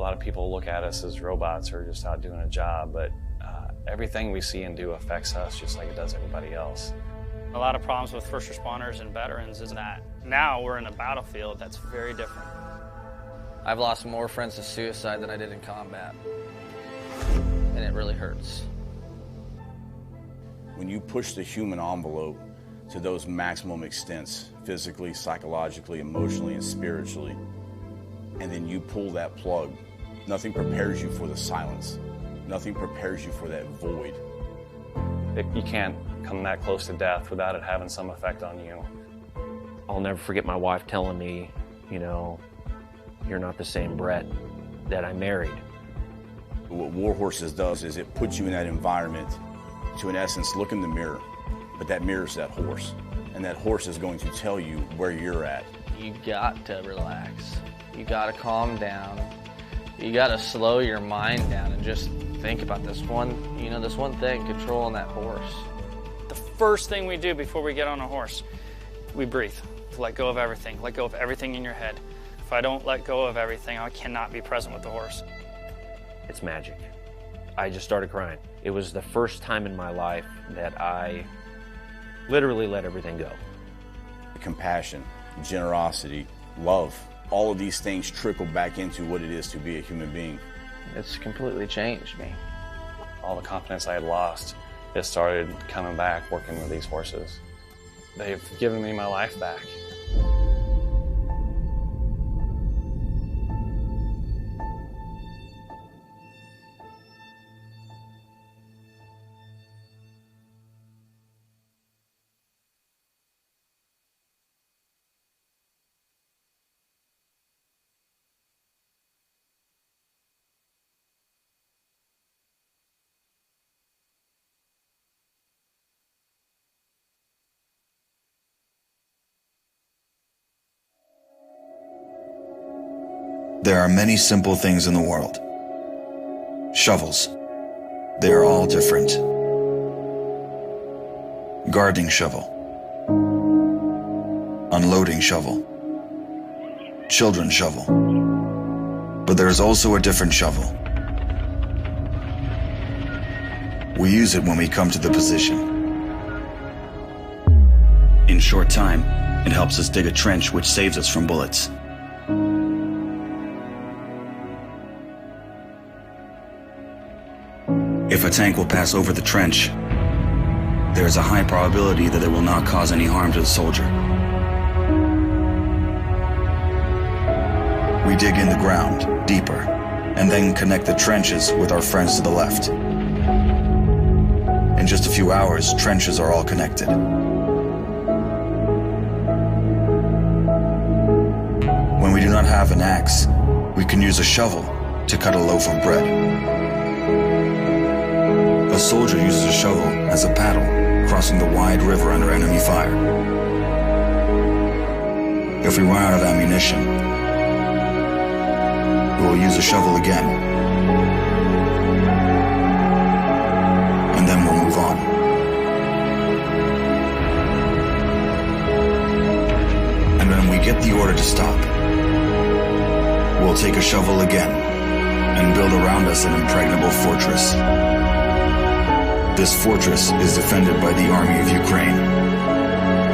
lot of people look at us as robots who are just out doing a job, but everything we see and do affects us just like it does everybody else. A lot of problems with first responders and veterans is that now we're in a battlefield that's very different. I've lost more friends to suicide than I did in combat, and it really hurts. When you push the human envelope to those maximum extents, physically, psychologically, emotionally, and spiritually, and then you pull that plug, nothing prepares you for the silence. Nothing prepares you for that void. You can't come that close to death without it having some effect on you. I'll never forget my wife telling me, you know, you're not the same Brett that I married. What War Horses does is it puts you in that environment to, in essence, look in the mirror. But that mirror's that horse. And that horse is going to tell you where you're at. You got to relax. You got to calm down. You got to slow your mind down and just think about this one thing, controlling that horse. The first thing we do before we get on a horse, we breathe. Let go of everything. Let go of everything in your head. If I don't let go of everything, I cannot be present with the horse. It's magic. I just started crying. It was the first time in my life that I literally let everything go. Compassion, generosity, love, all of these things trickle back into what it is to be a human being. It's completely changed me. All the confidence I had lost, it started coming back working with these horses. They've given me my life back. There are many simple things in the world. Shovels. They are all different. Gardening shovel. Unloading shovel. Children's shovel. But there is also a different shovel. We use it when we come to the position. In short time, it helps us dig a trench which saves us from bullets. If a tank will pass over the trench, there is a high probability that it will not cause any harm to the soldier. We dig in the ground, deeper, and then connect the trenches with our friends to the left. In just a few hours, trenches are all connected. When we do not have an axe, we can use a shovel to cut a loaf of bread. A soldier uses a shovel as a paddle, crossing the wide river under enemy fire. If we run out of ammunition, we will use a shovel again. And then we'll move on. And when we get the order to stop, we'll take a shovel again and build around us an impregnable fortress. This fortress is defended by the army of Ukraine,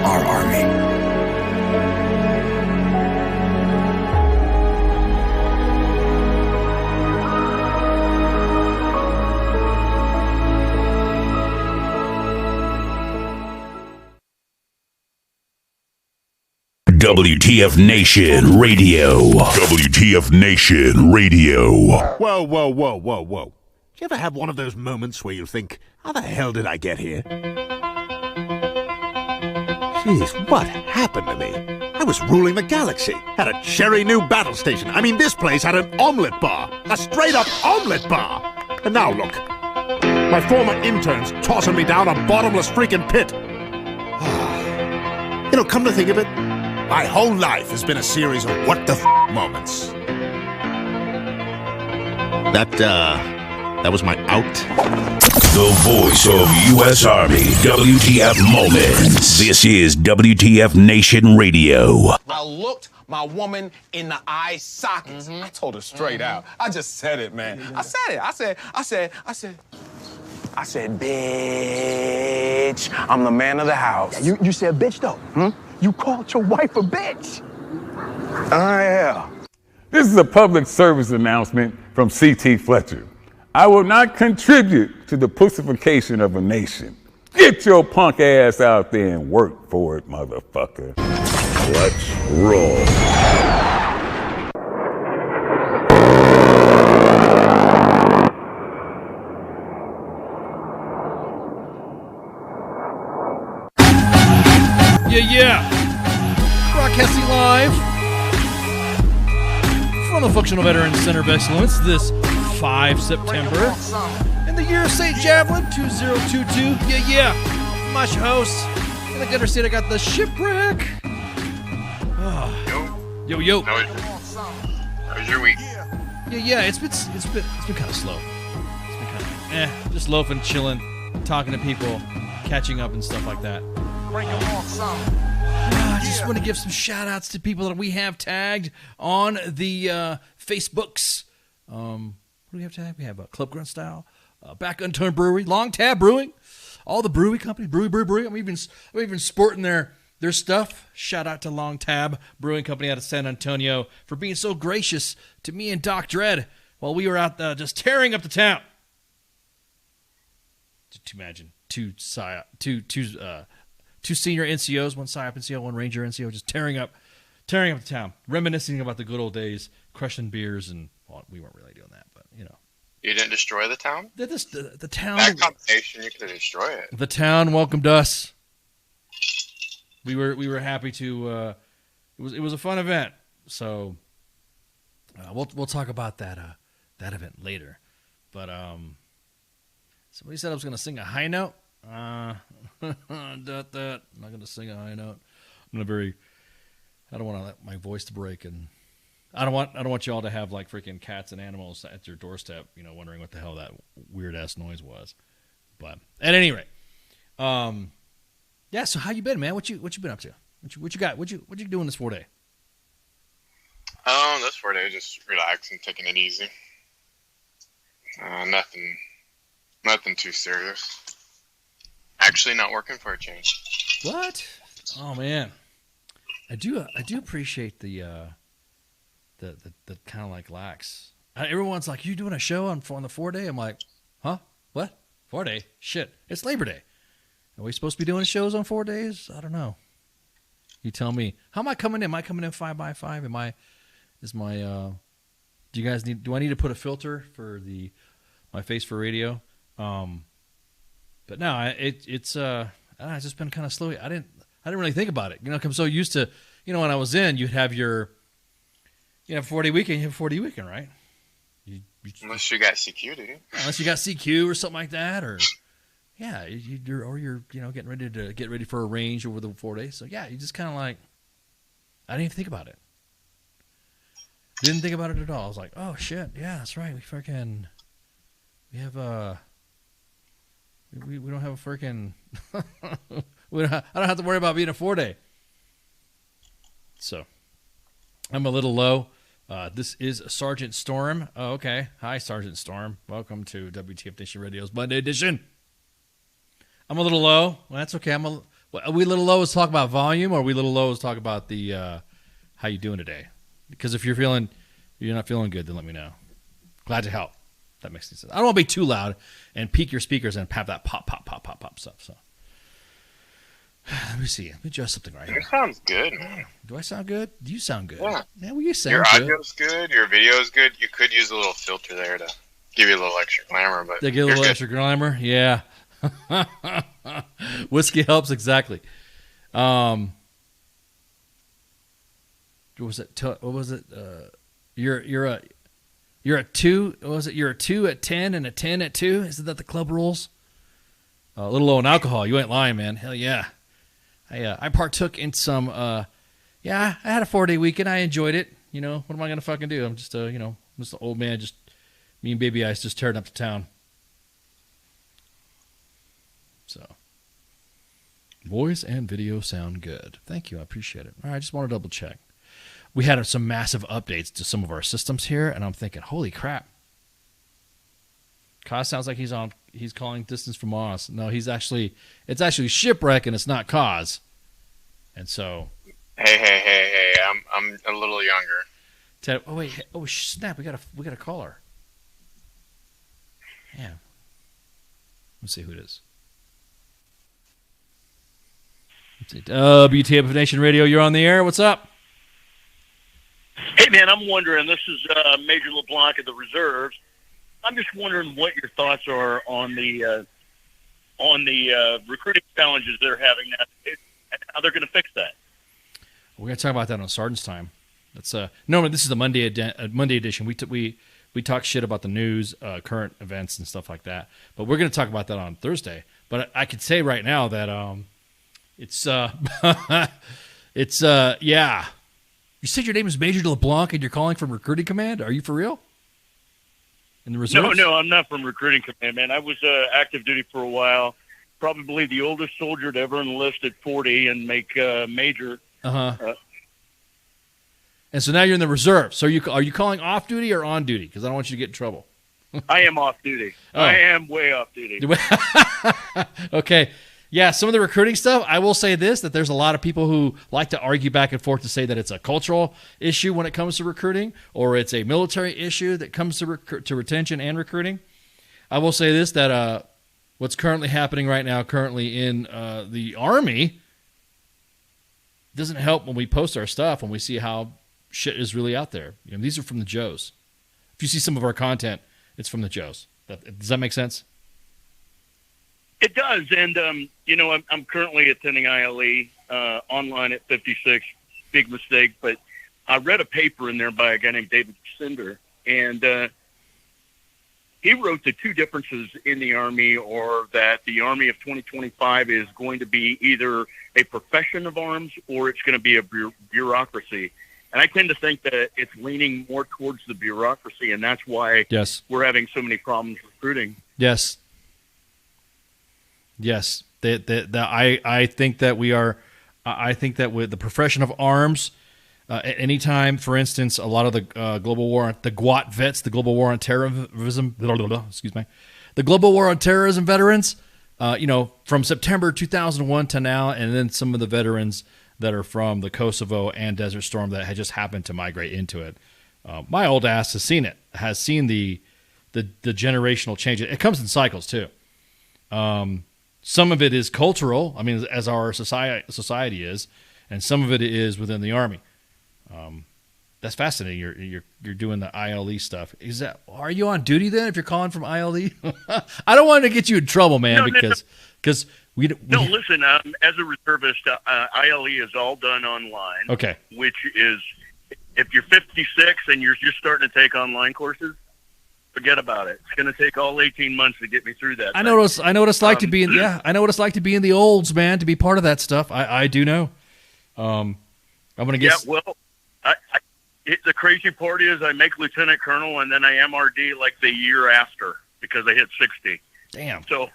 our army. WTF Nation Radio. WTF Nation Radio. Whoa, whoa, whoa, whoa, whoa. Do you ever have one of those moments where you think, how the hell did I get here? Jeez, what happened to me? I was ruling the galaxy, had a cherry new battle station. I mean, this place had an omelet bar, a straight-up omelet bar. And now look, my former intern's tossing me down a bottomless freaking pit. You know, come to think of it, my whole life has been a series of what the moments. That was my out. The voice of U.S. Army, WTF Moments. This is WTF Nation Radio. I looked my woman in the eye sockets. I told her straight out. I just said it, man. I said it. I said, bitch, I'm the man of the house. Yeah, you said bitch, though. You called your wife a bitch. Yeah. This is a public service announcement from C.T. Fletcher. I will not contribute to the pussification of a nation. Get your punk ass out there and work for it, motherfucker. Let's roll. Yeah. Broadcasting live from the Functional Veterans Center of Excellence this 5 September in the year of St. Javelin 2022. Yeah. I'm your host. And I gotta say, I got the shipwreck. Yo. How was your week? Yeah. It's been kind of slow. It's been kind of just loafing, chilling, talking to people, catching up and stuff like that. I just want to give some shout outs to people that we have tagged on the Facebooks. What do we have tagged? We have Club Grunt Style, Back Unturned Brewery, Long Tab Brewing, all the brewery companies, brewery. I'm even sporting their stuff. Shout out to Long Tab Brewing Company out of San Antonio for being so gracious to me and Doc Dredd while we were out just tearing up the town. To imagine two senior NCOs, one PSYOP NCO, one Ranger NCO, just tearing up the town, reminiscing about the good old days, crushing beers, and well, we weren't really doing that, but you know. You didn't destroy the town? The town. That combination, you could destroy it. The town welcomed us. We were happy to. It was a fun event, so we'll talk about that event later. But somebody said I was going to sing a high note. I'm not going to sing a high note. I don't want to let my voice to break, and I don't want y'all to have like freaking cats and animals at your doorstep, wondering what the hell that weird ass noise was. But at any rate, yeah. So how you been, man? What you been up to? What you got? What you doing this 4 day? This 4 days just relaxing, taking it easy. Nothing too serious. Actually, not working for a change. What? Oh man, I do appreciate the kind of like lax. Everyone's like, "You doing a show on the 4 day?" I'm like, "Huh? What? 4 day? Shit! It's Labor Day. Are we supposed to be doing shows on 4 days? I don't know. You tell me. How am I coming in? Am I coming in 5 by 5? Do you guys do I need to put a filter for my face for radio? But no, it's just been kind of slow. I didn't really think about it. I'm so used to, when I was in, you'd have your, 4-day weekend. You have a 4-day weekend, right? Unless you got CQ, do you? Unless you got CQ or something like that, or yeah, you're getting ready for a range over the 4 days. So yeah, you just kind of like, I didn't even think about it. Didn't think about it at all. I was like, oh shit, yeah, that's right. We have we don't have a freaking I don't have to worry about being a 4 day. So I'm a little low. This is Sergeant Storm. Oh, okay. Hi, Sergeant Storm. Welcome to WTF Nation Radio's Monday edition. I'm a little low. Well, that's okay. Are we a little low as talk about volume, or are we a little low as talk about the how you doing today? Because if you're not feeling good, then let me know. Glad to help. That makes sense. I don't want to be too loud and peak your speakers and have that pop stuff. So let me see. Let me adjust something right here. It sounds good, man. Do I sound good? Do you sound good? Yeah. Well, you sound your good. Your audio's good. Your video's good. You could use a little filter there to give you a little extra glamour, but they give a little extra glamour. Yeah. Whiskey helps, exactly. What was it? You're a 2. What was it? You're a 2 at 10 and a 10 at 2. Isn't that the club rules? A little low on alcohol. You ain't lying, man. Hell yeah. I partook in some. I had a 4-day weekend. I enjoyed it. What am I gonna fucking do? I'm just I'm just an old man. Just me and Baby Ice just tearing up the town. So, voice and video sound good. Thank you. I appreciate it. All right, I just want to double check. we had some massive updates to some of our systems here, and I'm thinking, holy crap. Kaz sounds like he's calling distance from Moss. No, it's actually Shipwreck, and it's not Kaz. And so, Hey! I'm a little younger. Ted, oh wait, snap! We got a caller. Yeah. Let's see who it is. Let's see. WTF Nation Radio, you're on the air. What's up? Hey man, I'm wondering. This is Major LeBlanc of the Reserves. I'm just wondering what your thoughts are on the recruiting challenges they're having now, and how they're going to fix that. We're going to talk about that on Sergeant's Time. That's normally this is the Monday edition. We talk shit about the news, current events, and stuff like that. But we're going to talk about that on Thursday. But I could say right now that it's yeah. You said your name is Major LeBlanc and you're calling from Recruiting Command. Are you for real? In the reserves? No, I'm not from Recruiting Command, man. I was active duty for a while. Probably the oldest soldier to ever enlist at 40 and make major. And so now you're in the reserve. So are you calling off duty or on duty? Because I don't want you to get in trouble. I am off duty. Oh. I am way off duty. Okay. Yeah, some of the recruiting stuff, I will say this, that there's a lot of people who like to argue back and forth to say that it's a cultural issue when it comes to recruiting, or it's a military issue that comes to retention and recruiting. I will say this, that what's currently happening right now, currently in the Army, doesn't help when we post our stuff, when we see how shit is really out there. You know, these are from the Joes. If you see some of our content, it's from the Joes. Does that make sense? It does, and I'm currently attending ILE online at 56. Big mistake, but I read a paper in there by a guy named David Cinder, and he wrote the two differences in the Army, or that the Army of 2025 is going to be either a profession of arms or it's going to be a bureaucracy. And I tend to think that it's leaning more towards the bureaucracy, and that's why we're having so many problems recruiting. Yes. I think that we are. I think that with the profession of arms, at any time, for instance, a lot of the global war, the GWAT vets, the global war on terrorism, the global war on terrorism veterans, from September 2001 to now, and then some of the veterans that are from the Kosovo and Desert Storm that had just happened to migrate into it. My old ass has seen it, has seen the generational change. It comes in cycles too. Some of it is cultural, I mean, as our society is, and some of it is within the Army. That's fascinating. You're doing the ILE stuff. Are you on duty then if you're calling from ILE? I don't want to get you in trouble, man, because we listen. As a reservist, ILE is all done online. Okay. Which is, if you're 56 and you're just starting to take online courses, forget about it. It's going to take all 18 months to get me through that. I know what it's like to be in. I know what it's like to be in the olds, man. To be part of that stuff, I do know. I'm going to get. Yeah, well, the crazy part is I make lieutenant colonel and then I MRD like the year after because I hit 60. Damn. So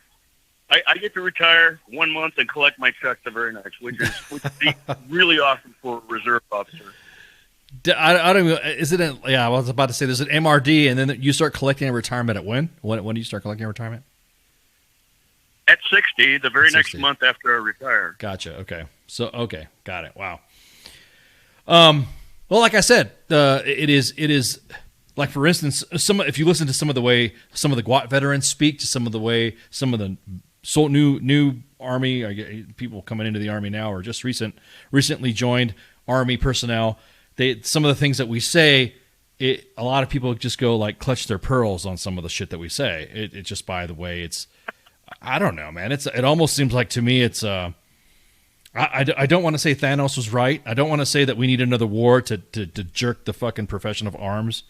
I get to retire 1 month and collect my check the very next, which would be really awesome for a reserve officer. I don't. Is it? I was about to say there's an MRD, and then you start collecting a retirement at when? When do you start collecting a retirement? At 60, the very next month after I retire. Gotcha. Okay. Okay, got it. Wow. Well, like I said, it is like, for instance, if you listen to some of the way some of the GWAT veterans speak, to some of the way some of the new Army people coming into the Army now, or just recently joined Army personnel. Some of the things that we say, a lot of people just go like clutch their pearls on some of the shit that we say. It just, by the way, I don't know, man. It almost seems like, to me, it's I don't want to say Thanos was right. I don't want to say that we need another war to jerk the fucking profession of arms,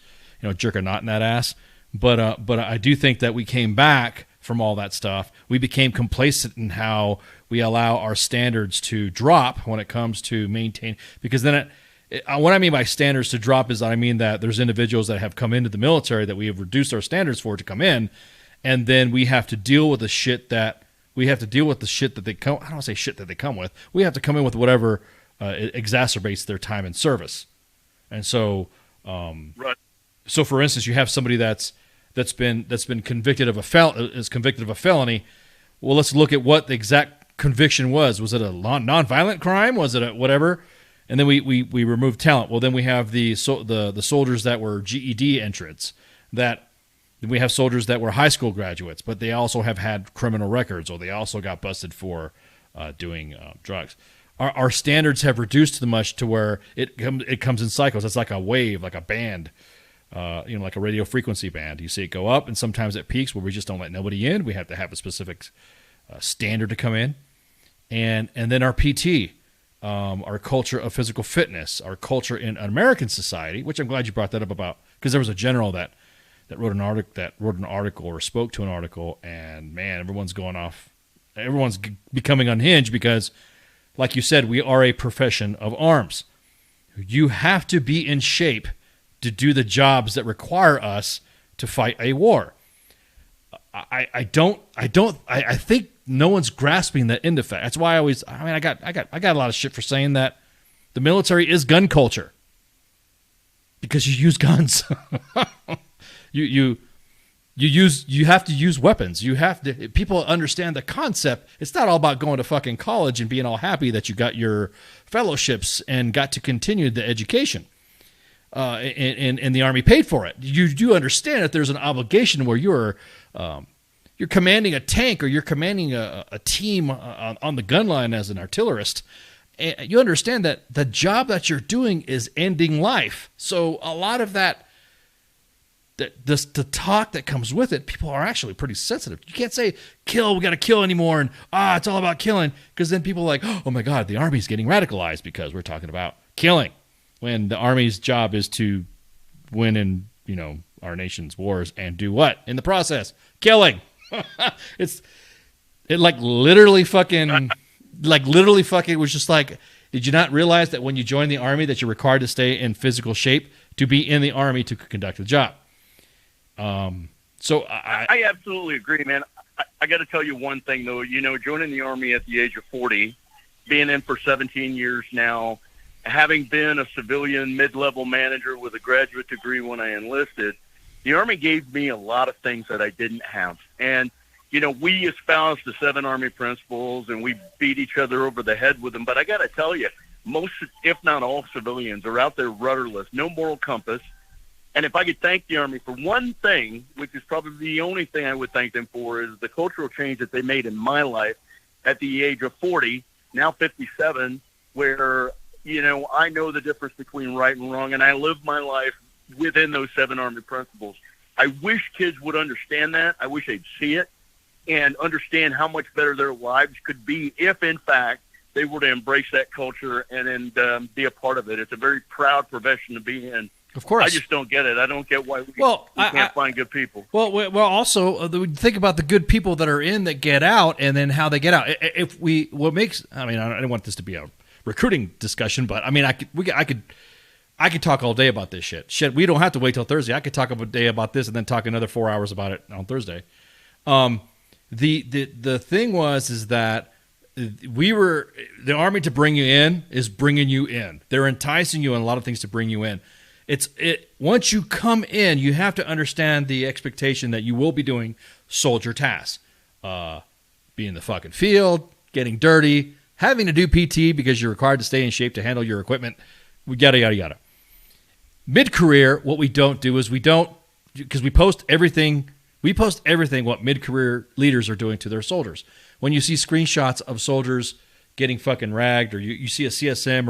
jerk a knot in that ass. But I do think that we came back from all that stuff. We became complacent in how we allow our standards to drop when it comes to maintain, because then what I mean by standards to drop is, I mean that there's individuals that have come into the military that we have reduced our standards for to come in, and then we have to deal with the shit that they come. I don't want to say shit that they come with. We have to come in with whatever exacerbates their time in service. And so, Right. so for instance, you have somebody that's been convicted of is convicted of a felony. Well, let's look at what the exact conviction was. Was it a non-violent crime? Was it a whatever? And then we remove talent. Well, then we have the soldiers that were GED entrants. That we have soldiers that were high school graduates, but they also have had criminal records, or they also got busted for doing drugs. Our standards have reduced too much to where it comes in cycles. It's like a wave, like a band, like a radio frequency band. You see it go up, and sometimes it peaks where we just don't let nobody in. We have to have a specific standard to come in, and then our PT. Our culture of physical fitness, our culture in American society, which I'm glad you brought that up about, because there was a general that wrote an article or spoke to an article, and man, everyone's going off, everyone's becoming unhinged because, like you said, we are a profession of arms. You have to be in shape to do the jobs that require us to fight a war. I think no one's grasping that end effect. That's why I got a lot of shit for saying that the military is gun culture, because you use guns. you have to use weapons. People understand the concept. It's not all about going to fucking college and being all happy that you got your fellowships and got to continue the education. And the Army paid for it. You do understand that there's an obligation where you're commanding a tank, or you're commanding a team on the gun line as an artillerist. And you understand that the job that you're doing is ending life. So a lot of the talk that comes with it, people are actually pretty sensitive. You can't say kill, we got to kill anymore, and it's all about killing, because then people are like, oh my God, the Army's getting radicalized because we're talking about killing, when the Army's job is to win in our nation's wars and do what in the process? Killing. It literally fucking was just like, did you not realize that when you join the Army that you're required to stay in physical shape to be in the Army to conduct the job? So I absolutely agree, man. I got to tell you one thing though. Joining the Army at the age of 40, being in for 17 years now, having been a civilian mid-level manager with a graduate degree when I enlisted, the Army gave me a lot of things that I didn't have. And, we espouse the 7 Army principles, and we beat each other over the head with them. But I got to tell you, most, if not all, civilians are out there rudderless, no moral compass. And if I could thank the Army for one thing, which is probably the only thing I would thank them for, is the cultural change that they made in my life at the age of 40, now 57, where I know the difference between right and wrong, and I live my life within those 7 Army principles. I wish kids would understand that. I wish they'd see it and understand how much better their lives could be if, in fact, they were to embrace that culture and be a part of it. It's a very proud profession to be in. Of course. I just don't get it. I don't get why we can't find good people. Well, also, think about the good people that are in that get out, and then how they get out. I don't want this to be a recruiting discussion, but I mean, I could talk all day about this shit. Shit, we don't have to wait till Thursday. I could talk a day about this and then talk another 4 hours about it on Thursday. The thing is that the Army, to bring you in, is bringing you in. They're enticing you in a lot of things to bring you in. Once you come in, you have to understand the expectation that you will be doing soldier tasks, be in the fucking field, getting dirty, having to do PT because you're required to stay in shape to handle your equipment, yada, yada, yada. Mid-career, what we don't do is because we post everything what mid-career leaders are doing to their soldiers. When you see screenshots of soldiers getting fucking ragged, or you see a CSM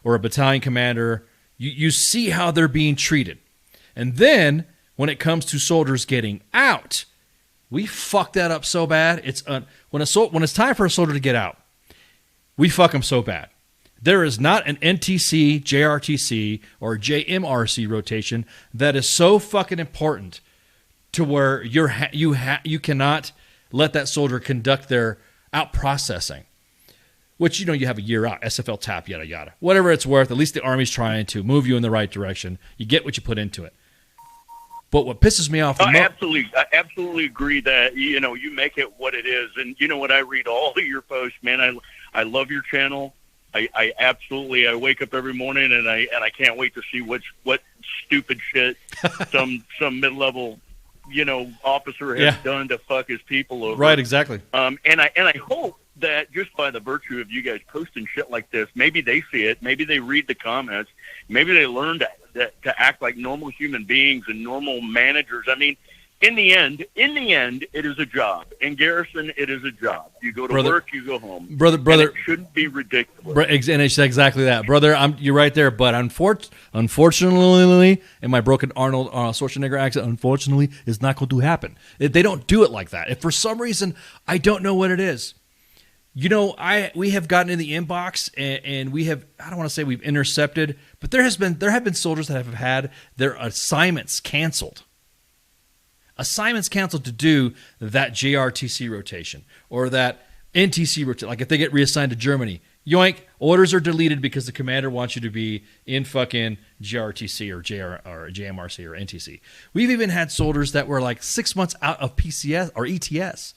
or a battalion commander, you see how they're being treated. And then when it comes to soldiers getting out, we fuck that up so bad. When it's time for a soldier to get out, we fuck them so bad. There is not an NTC, JRTC, or JMRC rotation that is so fucking important to where you cannot let that soldier conduct their out processing. Which, you have a year out, SFL tap, yada, yada. Whatever it's worth, at least the Army's trying to move you in the right direction. You get what you put into it. But what pisses me off... I absolutely agree that, you make it what it is. And you know what? I read all of your posts, man. I love your channel. I absolutely, I wake up every morning and I can't wait to see what stupid shit some mid-level, officer has done to fuck his people over. Right, exactly. And I hope that just by the virtue of you guys posting shit like this, maybe they see it, maybe they read the comments, maybe they learn to act like normal human beings and normal managers. I mean, in the end, it is a job. In Garrison, it is a job. You go to work, you go home. Brother, and it shouldn't be ridiculous. And it's exactly that, brother. You're right there. But unfortunately, in my broken Arnold Schwarzenegger accent, unfortunately, it's not going to happen. They don't do it like that. If for some reason, I don't know what it is. We have gotten in the inbox and we have, I don't want to say we've intercepted, but there have been soldiers that have had their assignments canceled. Assignments canceled to do that JRTC rotation or that NTC rotation. Like if they get reassigned to Germany, yoink, orders are deleted because the commander wants you to be in fucking JRTC or JMRC or NTC. We've even had soldiers that were like 6 months out of PCS or ETS,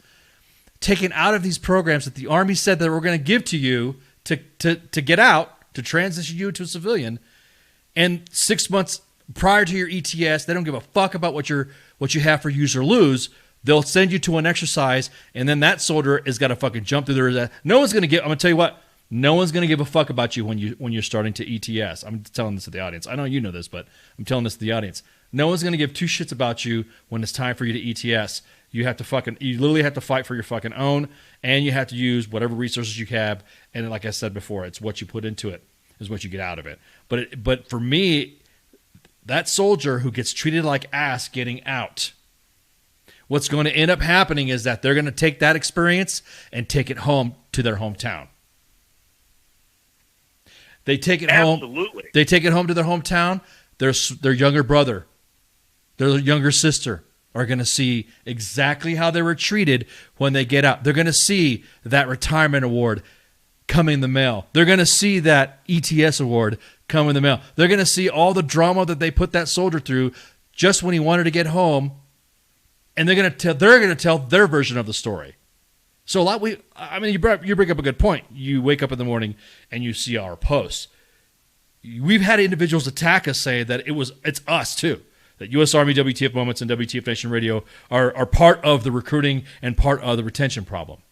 taken out of these programs that the Army said that we're going to give to you to get out, to transition you to a civilian, and 6 months prior to your ETS, they don't give a fuck about what you have for use or lose. They'll send you to an exercise, and then that soldier has got to fucking jump through there. No one's going to give. I'm going to tell you what. No one's going to give a fuck about you when you're starting to ETS. I'm telling this to the audience. I know you know this, but I'm telling this to the audience. No one's going to give two shits about you when it's time for you to ETS. You literally have to fight for your fucking own, and you have to use whatever resources you have. And like I said before, it's what you put into it is what you get out of it. But for me, that soldier who gets treated like ass getting out, what's going to end up happening is that they're going to take that experience and take it home to their hometown. They take it home. They take it home to their hometown. Their younger brother, their younger sister are going to see exactly how they were treated when they get out. They're going to see that retirement award come in the mail. They're going to see that ETS award come in the mail. They're going to see all the drama that they put that soldier through just when he wanted to get home, and they're going to tell their version of the story. So you bring up a good point. You wake up in the morning and you see our posts. We've had individuals attack us saying that it's us too. That U.S. Army WTF Moments and WTF Nation Radio are part of the recruiting and part of the retention problem.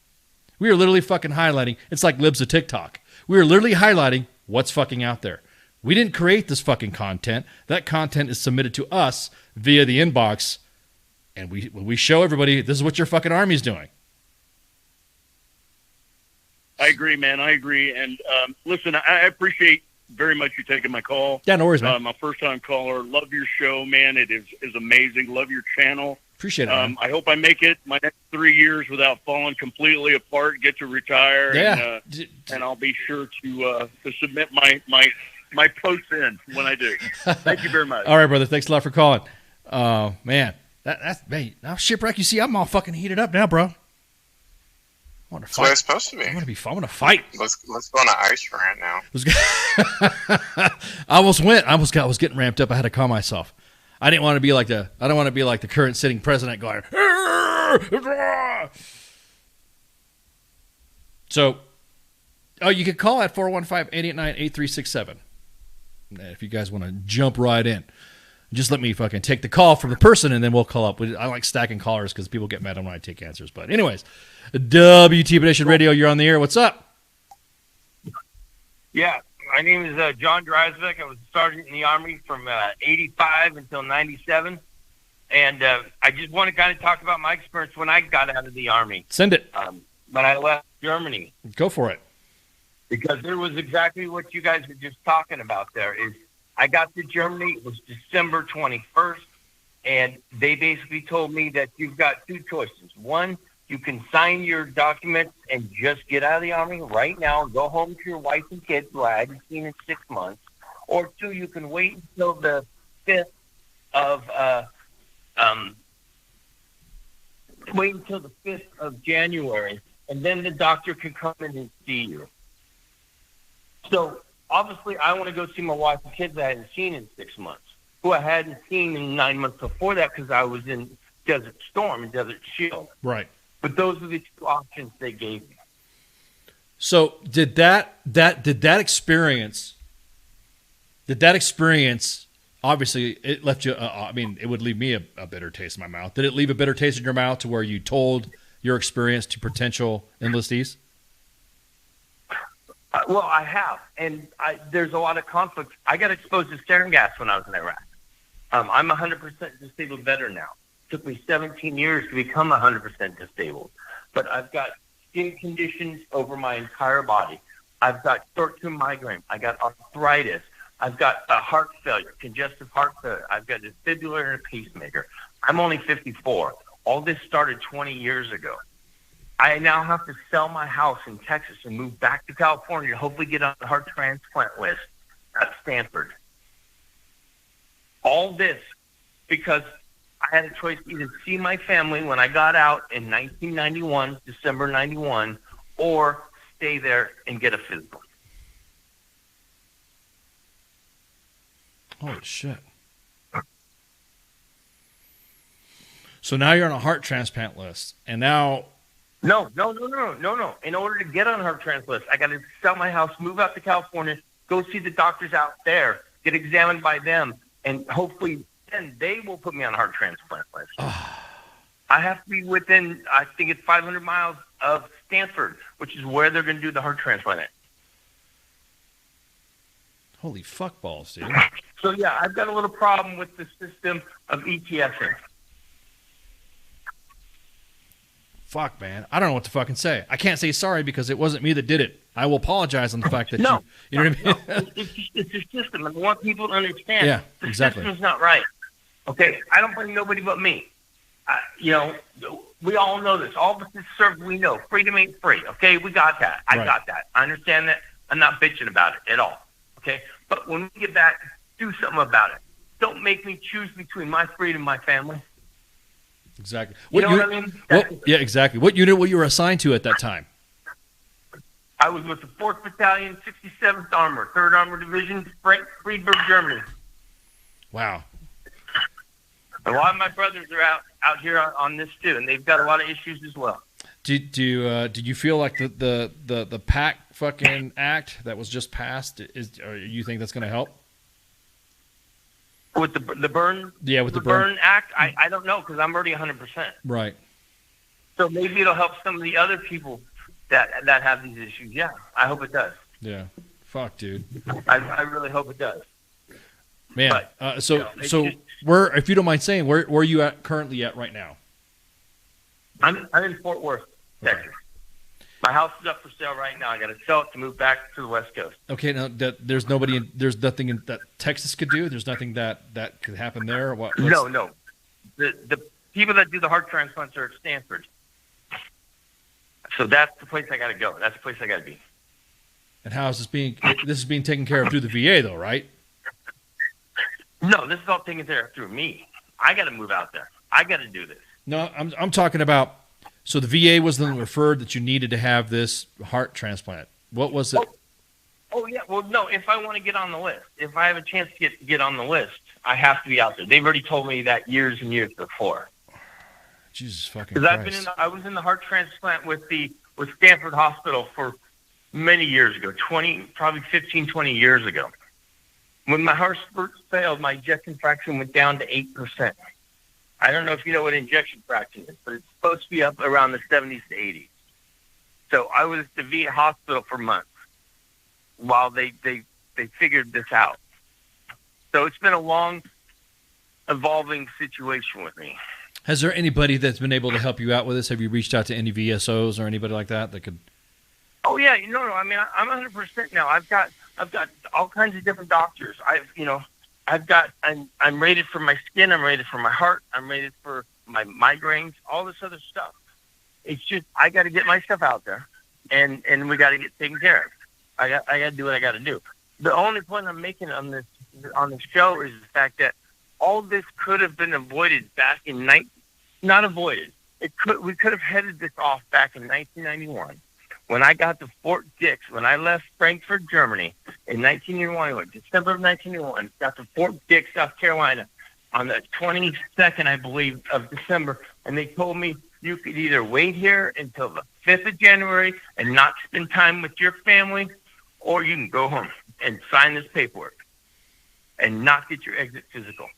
We are literally fucking highlighting. It's like libs of TikTok. We are literally highlighting what's fucking out there. We didn't create this fucking content. That content is submitted to us via the inbox, and we show everybody this is what your fucking Army's doing. I agree, man. I agree. And listen, I appreciate very much you taking my call. Yeah, no worries, man. My first-time caller. Love your show, man. It is amazing. Love your channel. Appreciate it, man. I hope I make it my next 3 years without falling completely apart, get to retire, and I'll be sure to submit my posts in when I do. Thank you very much. All right, brother. Thanks a lot for calling. Man, that's now shipwreck. You see, I'm all fucking heated up now, bro. That's what it's supposed to be. I want to fight. Let's go on an ice rant now. I was getting ramped up. I had to calm myself. I don't want to be like the current sitting president going. So, you can call at 415-889-8367. If you guys want to jump right in. Just let me fucking take the call from the person, and then we'll call up. I like stacking callers because people get mad when I take answers. But anyways, WTF Nation Radio, you're on the air. What's up? Yeah, my name is John Dreisbeck. I was a sergeant in the Army from 85 until 97. And I just want to kind of talk about my experience when I got out of the Army. Send it. When I left Germany. Go for it. Because there was exactly what you guys were just talking about there is I got to Germany, it was December 21st, and they basically told me that you've got two choices. One, you can sign your documents and just get out of the Army right now and go home to your wife and kids who I hadn't seen in 6 months. Or two, you can wait until the 5th of January, and then the doctor can come in and see you. So obviously, I want to go see my wife and kids I hadn't seen in 6 months, who I hadn't seen in 9 months before that because I was in Desert Storm and Desert Shield. Right. But those are the two options they gave me. So did that experience? Obviously, it left you. I mean, it would leave me a bitter taste in my mouth. Did it leave a bitter taste in your mouth to where you told your experience to potential enlistees? Well, I have, and there's a lot of conflict. I got exposed to sarin gas when I was in Iraq. I'm 100% disabled veteran now. It took me 17 years to become 100% disabled, but I've got skin conditions over my entire body. I've got short-term migraine. I got arthritis. I've got a heart failure, congestive heart failure. I've got a defibrillator and a pacemaker. I'm only 54. All this started 20 years ago. I now have to sell my house in Texas and move back to California to hopefully get on the heart transplant list at Stanford. All this because I had a choice to either see my family when I got out in 1991, December 91, or stay there and get a physical. Holy shit. So now you're on a heart transplant list, and now... No. In order to get on a heart transplant list, I got to sell my house, move out to California, go see the doctors out there, get examined by them, and hopefully then they will put me on a heart transplant list. I have to be within, I think it's 500 miles of Stanford, which is where they're going to do the heart transplant at. Holy fuck balls, dude. So, yeah, I've got a little problem with the system of ETSing. Fuck, man. I don't know what to fucking say. I can't say sorry because it wasn't me that did it. I will apologize on the fact that you know what I mean? It's a system. I want people to understand. Yeah, the exactly. system's not right. Okay? I don't blame nobody but me. We all know this. All of us that serve, we know. Freedom ain't free. Okay? We got that. I got that. I understand that. I'm not bitching about it at all. Okay? But when we get back, do something about it. Don't make me choose between my freedom and my family. Exactly. You know what I mean? Yeah, exactly. What unit were you assigned to at that time? I was with the 4th Battalion, 67th Armor, 3rd Armor Division, Friedberg, Germany. Wow. A lot of my brothers are out here on this too, and they've got a lot of issues as well. Did you feel like the PAC fucking act that was just passed or you think that's going to help? With the burn, with the burn act, I don't know because I'm already 100%. Right. So maybe it'll help some of the other people that have these issues. Yeah, I hope it does. Yeah. Fuck, dude. I really hope it does. Man, but, so where, if you don't mind saying, where are you currently at right now? I'm in Fort Worth, Texas. My house is up for sale right now. I got to sell it to move back to the West Coast. Okay, now there's nothing that Texas could do. There's nothing that could happen there. No. The people that do the heart transplants are at Stanford. So that's the place I got to go. That's the place I got to be. And how is this being? This is being taken care of through the VA, though, right? No, this is all taken care of through me. I got to move out there. I got to do this. No, I'm talking about. So the VA was then referred that you needed to have this heart transplant. What was it? Oh yeah. Well, no. If I want to get on the list, if I have a chance to get on the list, I have to be out there. They've already told me that years and years before. Jesus fucking Because Christ. I was in the heart transplant with Stanford Hospital for many years ago, probably 15, 20 years ago. When my heart failed, my ejection fraction went down to 8%. I don't know if you know what injection fraction is, but it's supposed to be up around the 70s to 80s. So I was at the VA hospital for months while they figured this out. So it's been a long, evolving situation with me. Has there anybody that's been able to help you out with this? Have you reached out to any VSOs or anybody like that could? Oh yeah, no. I mean, I'm 100% now. I've got all kinds of different doctors. I'm rated for my skin. I'm rated for my heart. I'm rated for my migraines. All this other stuff. It's just I got to get my stuff out there, and we got to get taken care of. I got to do what I got to do. The only point I'm making on this show is the fact that all this could have been avoided back in not avoided. We could have headed this off back in 1991 when I got to Fort Dix. When I left Frankfurt, Germany in 1991, December of 1991, got to Fort Dix, South Carolina on the 22nd, I believe, of December, and they told me you could either wait here until the 5th of January and not spend time with your family, or you can go home and sign this paperwork and not get your exit physical.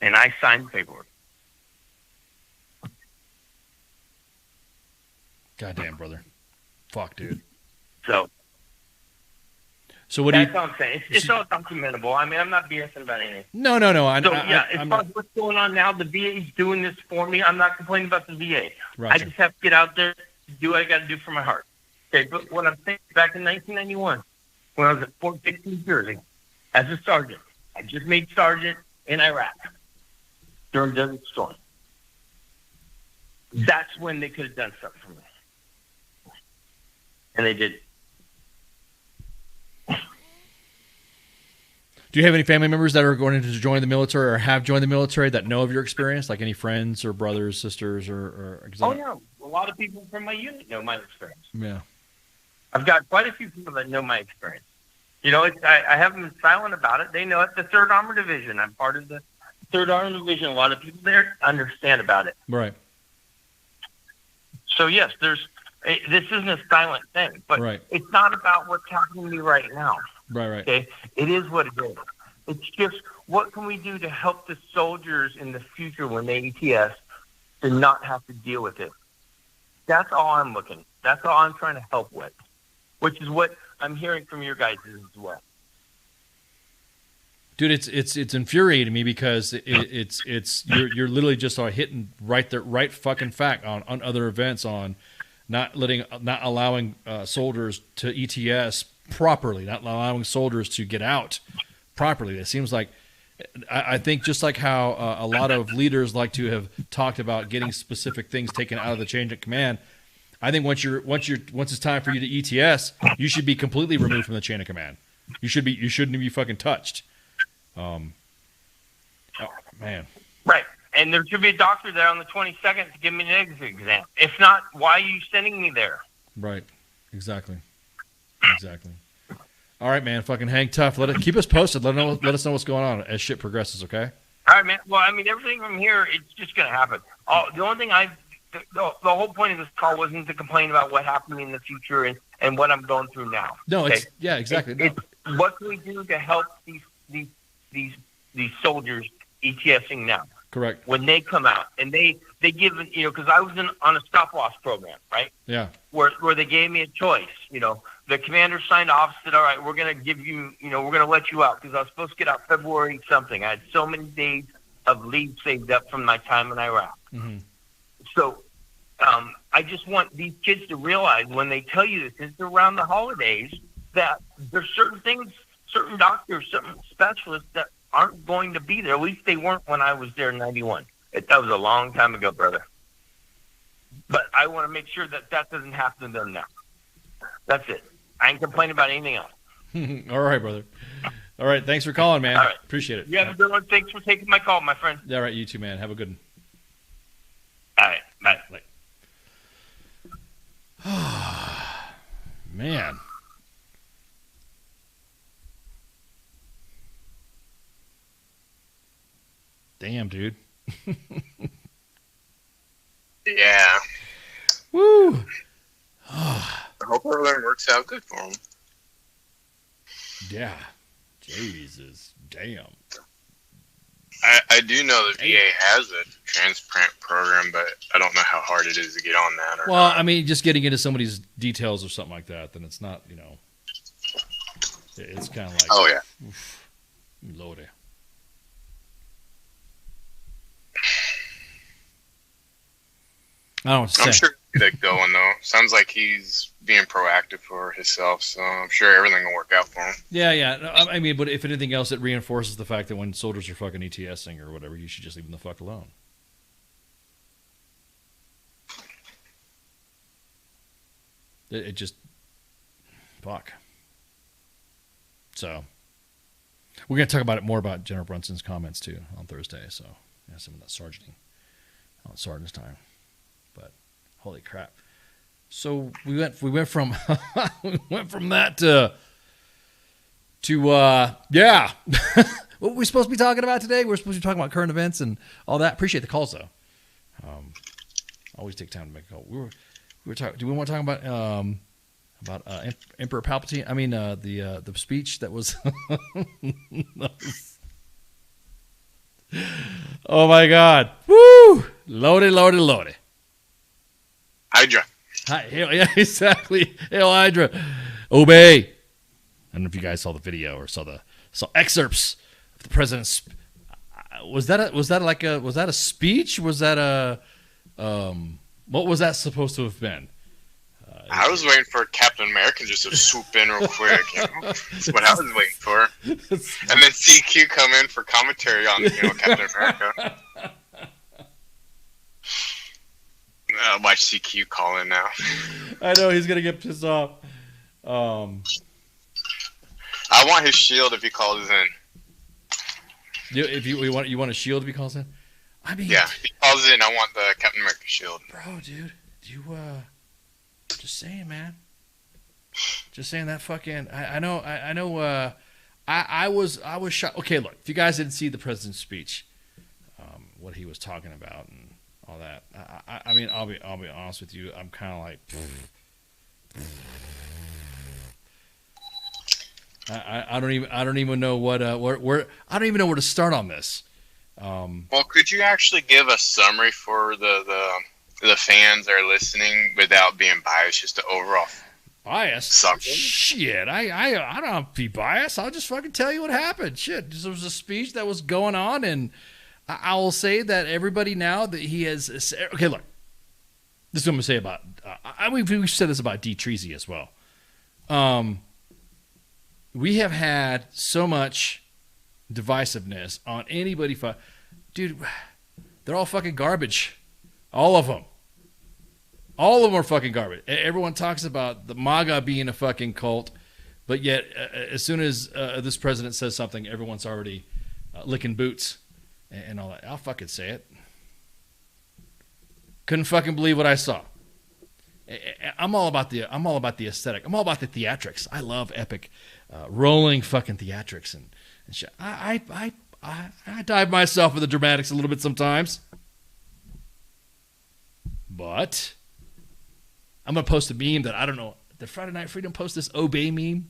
And I signed the paperwork. Goddamn, brother. Fuck, dude. So what do you... That's what I'm saying. It's all documentable. I mean, I'm not BSing about anything. No. As far as what's going on now, the VA's doing this for me. I'm not complaining about the VA. Roger. I just have to get out there, do what I got to do for my heart. Okay, but what I'm saying, back in 1991, when I was at Fort Dix, New Jersey, as a sergeant, I just made sergeant in Iraq during Desert Storm. That's when they could have done something for me. And they did. Do you have any family members that are going to join the military or have joined the military that know of your experience? Like any friends or brothers, sisters, or Oh, yeah. A lot of people from my unit know my experience. Yeah. I've got quite a few people that know my experience. You know, I haven't been silent about it. They know it. The 3rd Armored Division. I'm part of the 3rd Armored Division. A lot of people there understand about it. Right. So, yes, this isn't a silent thing. But It's not about what's happening to me right now. Right. Okay? It is what it is. It's just, what can we do to help the soldiers in the future when they ETS to not have to deal with it? That's all I'm looking. That's all I'm trying to help with, which is what I'm hearing from your guys as well. Dude, it's infuriating me because you're literally just hitting right fucking fact on other events, on not allowing soldiers to ETS properly, not allowing soldiers to get out properly. It seems like, I think just like how a lot of leaders like to have talked about getting specific things taken out of the chain of command, I think once it's time for you to ETS, you should be completely removed from the chain of command. You shouldn't be fucking touched. Oh man. Right. And there should be a doctor there on the 22nd to give me an exit exam. If not, why are you sending me there? Right. Exactly. All right, man. Fucking hang tough. Keep us posted. Let us know what's going on as shit progresses. Okay. All right, man. Well, I mean, everything from here, it's just going to happen. The only thing the whole point of this call wasn't to complain about what happened in the future and what I'm going through now. No, okay? Exactly. It's what can we do to help these soldiers ETSing now? Correct. When they come out and they give, because I was on a stop loss program, right? Yeah. Where they gave me a choice. The commander signed off, said, all right, we're going to give you, we're going to let you out, because I was supposed to get out February something. I had so many days of leave saved up from my time in Iraq. Mm-hmm. So I just want these kids to realize when they tell you this, it's around the holidays, that there's certain things, certain doctors, certain specialists that aren't going to be there. At least they weren't when I was there in 91. That was a long time ago, brother. But I want to make sure that doesn't happen to them now. That's it. I ain't complaining about anything else. All right, brother. All right, thanks for calling, man. All right. Appreciate it. You have a good one. Thanks for taking my call, my friend. All right, you too, man. Have a good one. All right, bye. Man. Damn, dude. Yeah. Woo. I hope everything works out good for him. Yeah. Jesus. Damn. I do know the VA has a transplant program, but I don't know how hard it is to get on that. Well, I mean, just getting into somebody's details or something like that, then it's not, it's kind of like, oh, yeah. Oof, Lordy. I don't know what to say. I'm sure he'll get it going, though. Sounds like he's being proactive for himself, so I'm sure everything will work out for him. Yeah. I mean, but if anything else, it reinforces the fact that when soldiers are fucking ETSing or whatever, you should just leave them the fuck alone. It just... Fuck. So... We're going to talk about it more about General Brunson's comments, too, on Thursday, so... Yeah, some of that sergeant's time. But holy crap! So we went from that to yeah. What were we supposed to be talking about today? We're supposed to be talking about current events and all that. Appreciate the calls though. Always take time to make a call. We were talking. Do we want to talk about Emperor Palpatine? I mean, the speech that was. Oh my God! Woo! Loaded. Hydra. Yeah, exactly. Hail Hydra. Obey. I don't know if you guys saw the video or saw excerpts of the president's. Was that a speech? Was that a what was that supposed to have been? I was waiting for Captain America just to swoop in real quick. That's what I was waiting for. And then CQ come in for commentary on Captain America. Watch CQ call in now. I know he's gonna get pissed off. I want his shield if he calls in. If you want a shield if he calls in? I mean, yeah, if he calls in, I want the Captain America shield. Bro, dude, just saying, man. Just saying that fucking. I know. I was shocked. Okay, look, if you guys didn't see the president's speech, what he was talking about and all that. I mean, I'll be honest with you. I'm kind of like. I don't even know where I don't even know where to start on this. Well, could you actually give a summary for the fans that are listening without being biased, just the overall bias? Summary? Shit, I don't have to be biased. I'll just fucking tell you what happened. Shit, there was a speech that was going on, and I will say that everybody now that he has. Okay, look, this is what I'm gonna say about. We've said this about D. Treasy as well. We have had so much divisiveness on anybody. Dude, they're all fucking garbage. All of them. All of them are fucking garbage. Everyone talks about the MAGA being a fucking cult, but yet as soon as this president says something, everyone's already licking boots and all that. I'll fucking say it. Couldn't fucking believe what I saw. I'm all about the aesthetic. I'm all about the theatrics. I love epic, rolling fucking theatrics and shit. I dive myself with the dramatics a little bit sometimes, but I'm gonna post a meme that I don't know. Did Friday Night Freedom post this Obey meme?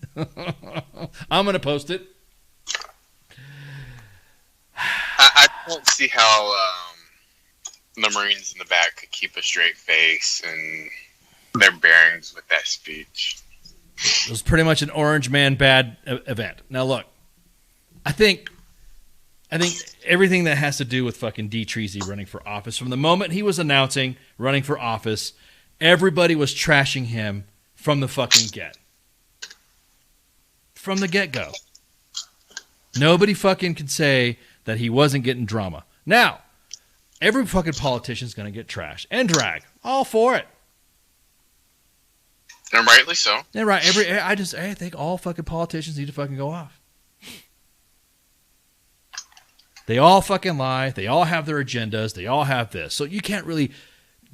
I'm gonna post it. I don't see how the Marines in the back could keep a straight face and their bearings with that speech. It was pretty much an orange man bad event. Now look, I think everything that has to do with fucking D. Treasy running for office, from the moment he was announcing running for office, everybody was trashing him from the fucking get. From the get-go. Nobody fucking can say that he wasn't getting drama. Now, every fucking politician's going to get trashed and dragged. All for it. And rightly so. Yeah, right. I think all fucking politicians need to fucking go off. They all fucking lie. They all have their agendas. They all have this. So you can't really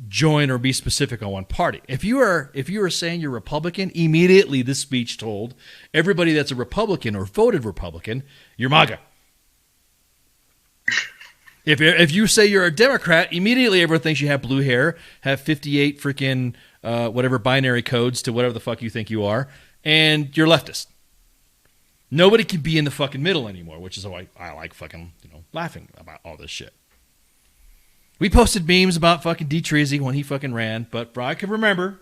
join or be specific on one party. If you are saying you're Republican, immediately this speech told everybody that's a Republican or voted Republican, you're MAGA. If you say you're a Democrat, immediately everyone thinks you have blue hair, have 58 freaking whatever binary codes to whatever the fuck you think you are, and you're leftist. Nobody can be in the fucking middle anymore, which is why I like fucking, laughing about all this shit. We posted memes about fucking D. Treasy when he fucking ran, but I can remember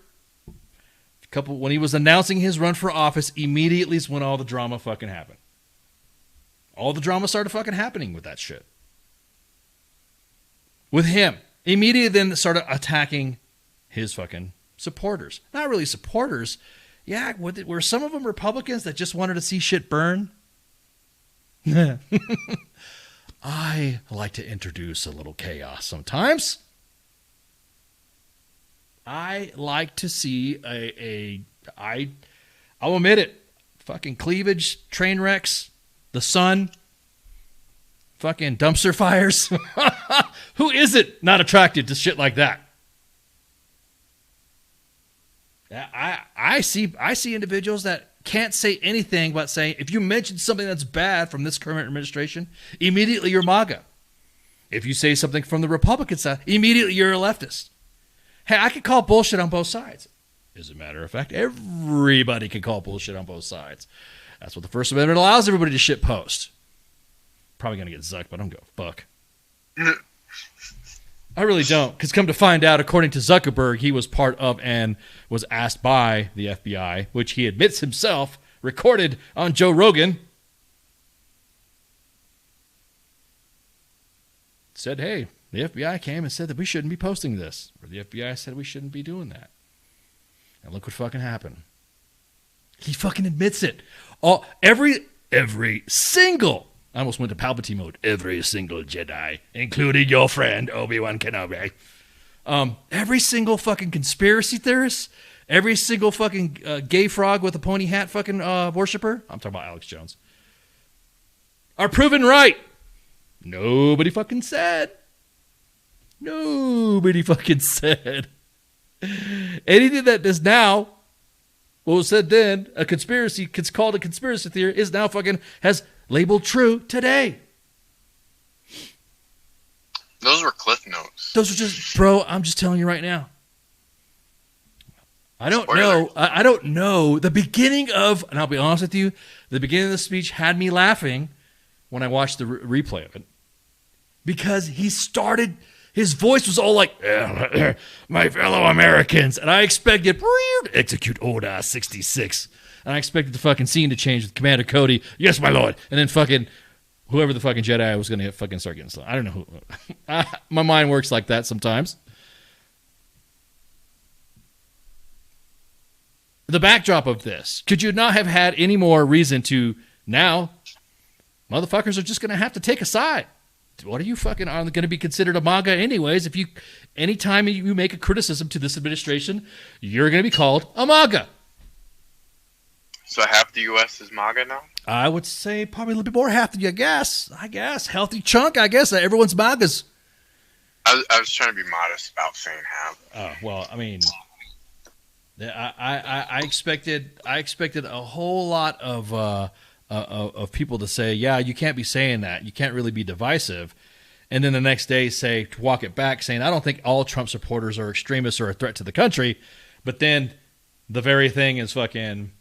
when he was announcing his run for office, immediately is when all the drama fucking happened. All the drama started fucking happening with that shit. With him. Immediately then started attacking his fucking supporters. Not really supporters. Yeah, were some of them Republicans that just wanted to see shit burn? I like to introduce a little chaos sometimes. I like to see I'll admit it, fucking cleavage, train wrecks, the sun, fucking dumpster fires. Who is it not attracted to shit like that? I see individuals that can't say anything but saying, if you mention something that's bad from this current administration, immediately you're MAGA. If you say something from the Republican side, immediately you're a leftist. Hey, I could call bullshit on both sides. As a matter of fact, everybody can call bullshit on both sides. That's what the First Amendment allows everybody to shit post. Probably going to get zucked, but I don't give a fuck. I really don't, because come to find out, according to Zuckerberg, he was part of and was asked by the FBI, which he admits himself, recorded on Joe Rogan, said, hey, the FBI came and said that we shouldn't be posting this. Or the FBI said we shouldn't be doing that. And look what fucking happened. He fucking admits it. Every single, I almost went to Palpatine mode, every single Jedi, including your friend Obi-Wan Kenobi. Every single fucking conspiracy theorist, every single fucking gay frog with a pony hat fucking worshiper, I'm talking about Alex Jones, are proven right. Nobody fucking said. Nobody fucking said. Anything that is now, what was said then, a conspiracy, it's called a conspiracy theory, is now fucking, has labeled true today. Those were cliff notes. Those are just, bro, I'm just telling you right now. I don't know. I don't know. The beginning of, and I'll be honest with you, the beginning of the speech had me laughing when I watched the replay of it. Because he started, his voice was all like, my fellow Americans. And I expected, execute Order 66. And I expected the fucking scene to change with Commander Cody. Yes, my lord. And then fucking, whoever the fucking Jedi was going to fucking start getting slow. I don't know who. My mind works like that sometimes. The backdrop of this, could you not have had any more reason to now, motherfuckers are just going to have to take a side. What are you fucking going to be considered a MAGA anyways? If you, anytime you make a criticism to this administration, you're going to be called a MAGA. So half the U.S. is MAGA now? I would say probably a little bit more, half the, I guess. Healthy chunk, I guess. Everyone's MAGAs. I was trying to be modest about saying half. Oh, well, I mean, I expected a whole lot of people to say, yeah, you can't be saying that. You can't really be divisive. And then the next day say, to walk it back, saying, I don't think all Trump supporters are extremists or a threat to the country. But then the very thing is fucking,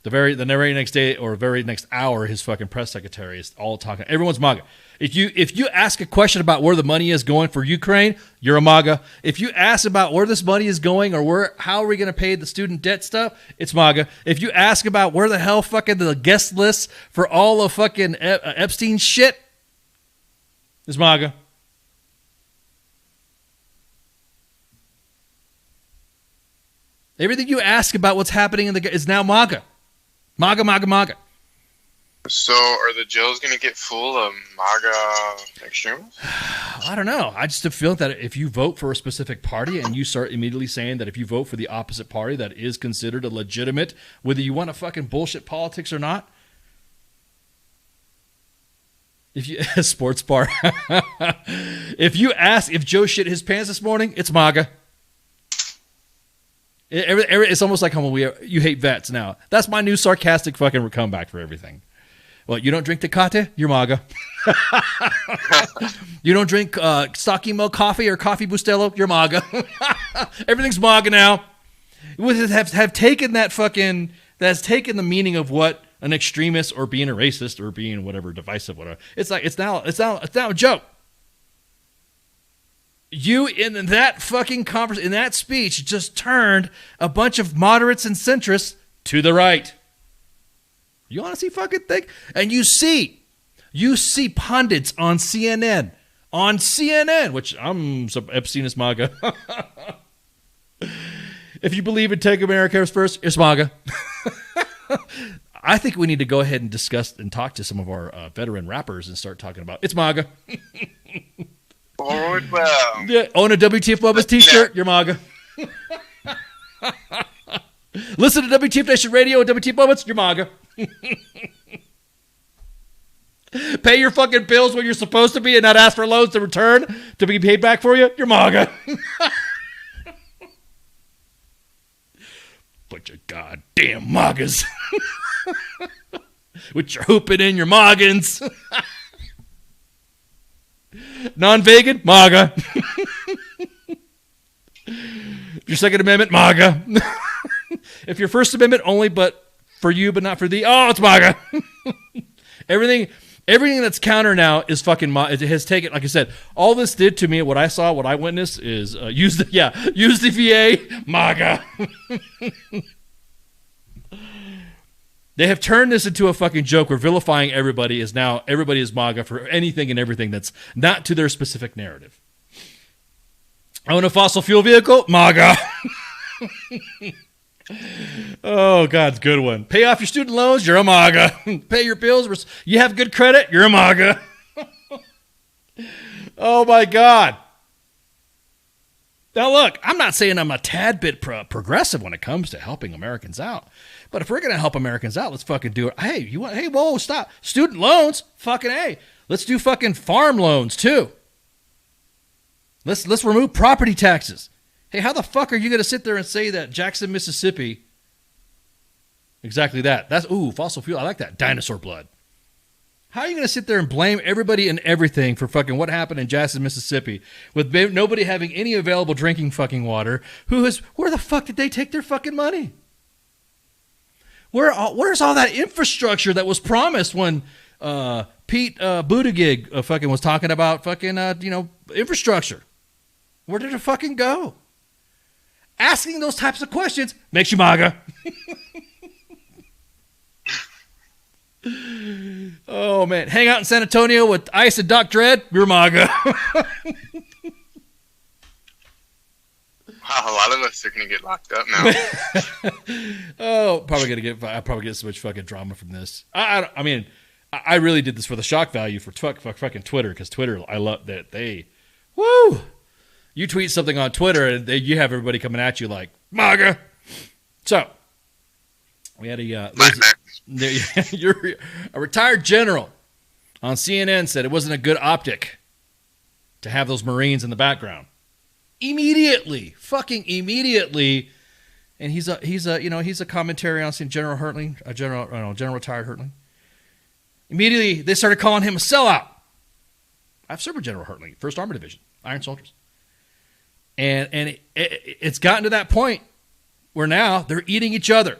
the very next day or very next hour, his fucking press secretary is all talking. Everyone's MAGA. If you ask a question about where the money is going for Ukraine, you're a MAGA. If you ask about where this money is going or how are we going to pay the student debt stuff, it's MAGA. If you ask about where the hell fucking the guest lists for all of fucking Epstein shit, it's MAGA. Everything you ask about what's happening is now MAGA. MAGA, MAGA, MAGA. So are the jails going to get full of MAGA extremists? I don't know. I just feel that if you vote for a specific party and you start immediately saying that if you vote for the opposite party, that is considered a legitimate, whether you want to fucking bullshit politics or not. If you sports bar, if you ask if Joe shit his pants this morning, it's MAGA. It's almost like how you hate vets now. That's my new sarcastic fucking comeback for everything. Well, you don't drink Tecate? You're MAGA. You don't drink stocky milk coffee or coffee Bustelo? You're MAGA. Everything's MAGA now. Have taken that fucking, that's taken the meaning of what an extremist or being a racist or being whatever divisive whatever. It's like it's now a joke. You in that fucking conference, in that speech, just turned a bunch of moderates and centrists to the right. You honestly fucking think? And you see pundits on CNN, which I'm Epstein is MAGA. If you believe in Take America First, it's MAGA. I think we need to go ahead and discuss and talk to some of our veteran rappers and start talking about it's MAGA. Forward well. Yeah, own a WTF Bubba's t-shirt, you're MAGA. Listen to WTF Nation Radio and WTF Bubba's, you're MAGA. Pay your fucking bills when you're supposed to be and not ask for loans to return to be paid back for you, you're MAGA. Bunch of goddamn MAGAs. With your hooping in your noggins. Non-vegan, MAGA. If your Second Amendment, MAGA. If your First Amendment only, but for you, but not for thee, oh, it's MAGA. Everything that's counter now is fucking MAGA. It has taken, like I said, all this did to me, what I saw, what I witnessed is use the VA, MAGA. They have turned this into a fucking joke where vilifying everybody is MAGA for anything and everything that's not to their specific narrative. Own a fossil fuel vehicle? MAGA. Oh, God's good one. Pay off your student loans? You're a MAGA. Pay your bills? You have good credit? You're a MAGA. Oh, my God. Now, look, I'm not saying I'm a tad bit progressive when it comes to helping Americans out. But if we're going to help Americans out, let's fucking do it. Hey, whoa, stop. Student loans? Fucking A. Let's do fucking farm loans, too. Let's remove property taxes. Hey, how the fuck are you going to sit there and say that Jackson, Mississippi, exactly that. That's, fossil fuel. I like that. Dinosaur blood. How are you going to sit there and blame everybody and everything for fucking what happened in Jackson, Mississippi with nobody having any available drinking fucking water? Where the fuck did they take their fucking money? Where's all that infrastructure that was promised when Pete Buttigieg fucking was talking about fucking, infrastructure? Where did it fucking go? Asking those types of questions makes you MAGA. Oh, man. Hang out in San Antonio with Ice and Doc Dredd, you're MAGA. Wow, a lot of us are going to get locked up now. I'll probably get so much fucking drama from this. I mean, I really did this for the shock value for fucking Twitter, because Twitter, I love that woo! You tweet something on Twitter and you have everybody coming at you like, MAGA. So, we had a retired general on CNN said it wasn't a good optic to have those Marines in the background. Fucking immediately. And he's a commentary on General Hertling, General retired Hertling. Immediately, they started calling him a sellout. I've served with General Hertling, 1st Armored Division, Iron Soldiers. And it's gotten to that point where now they're eating each other.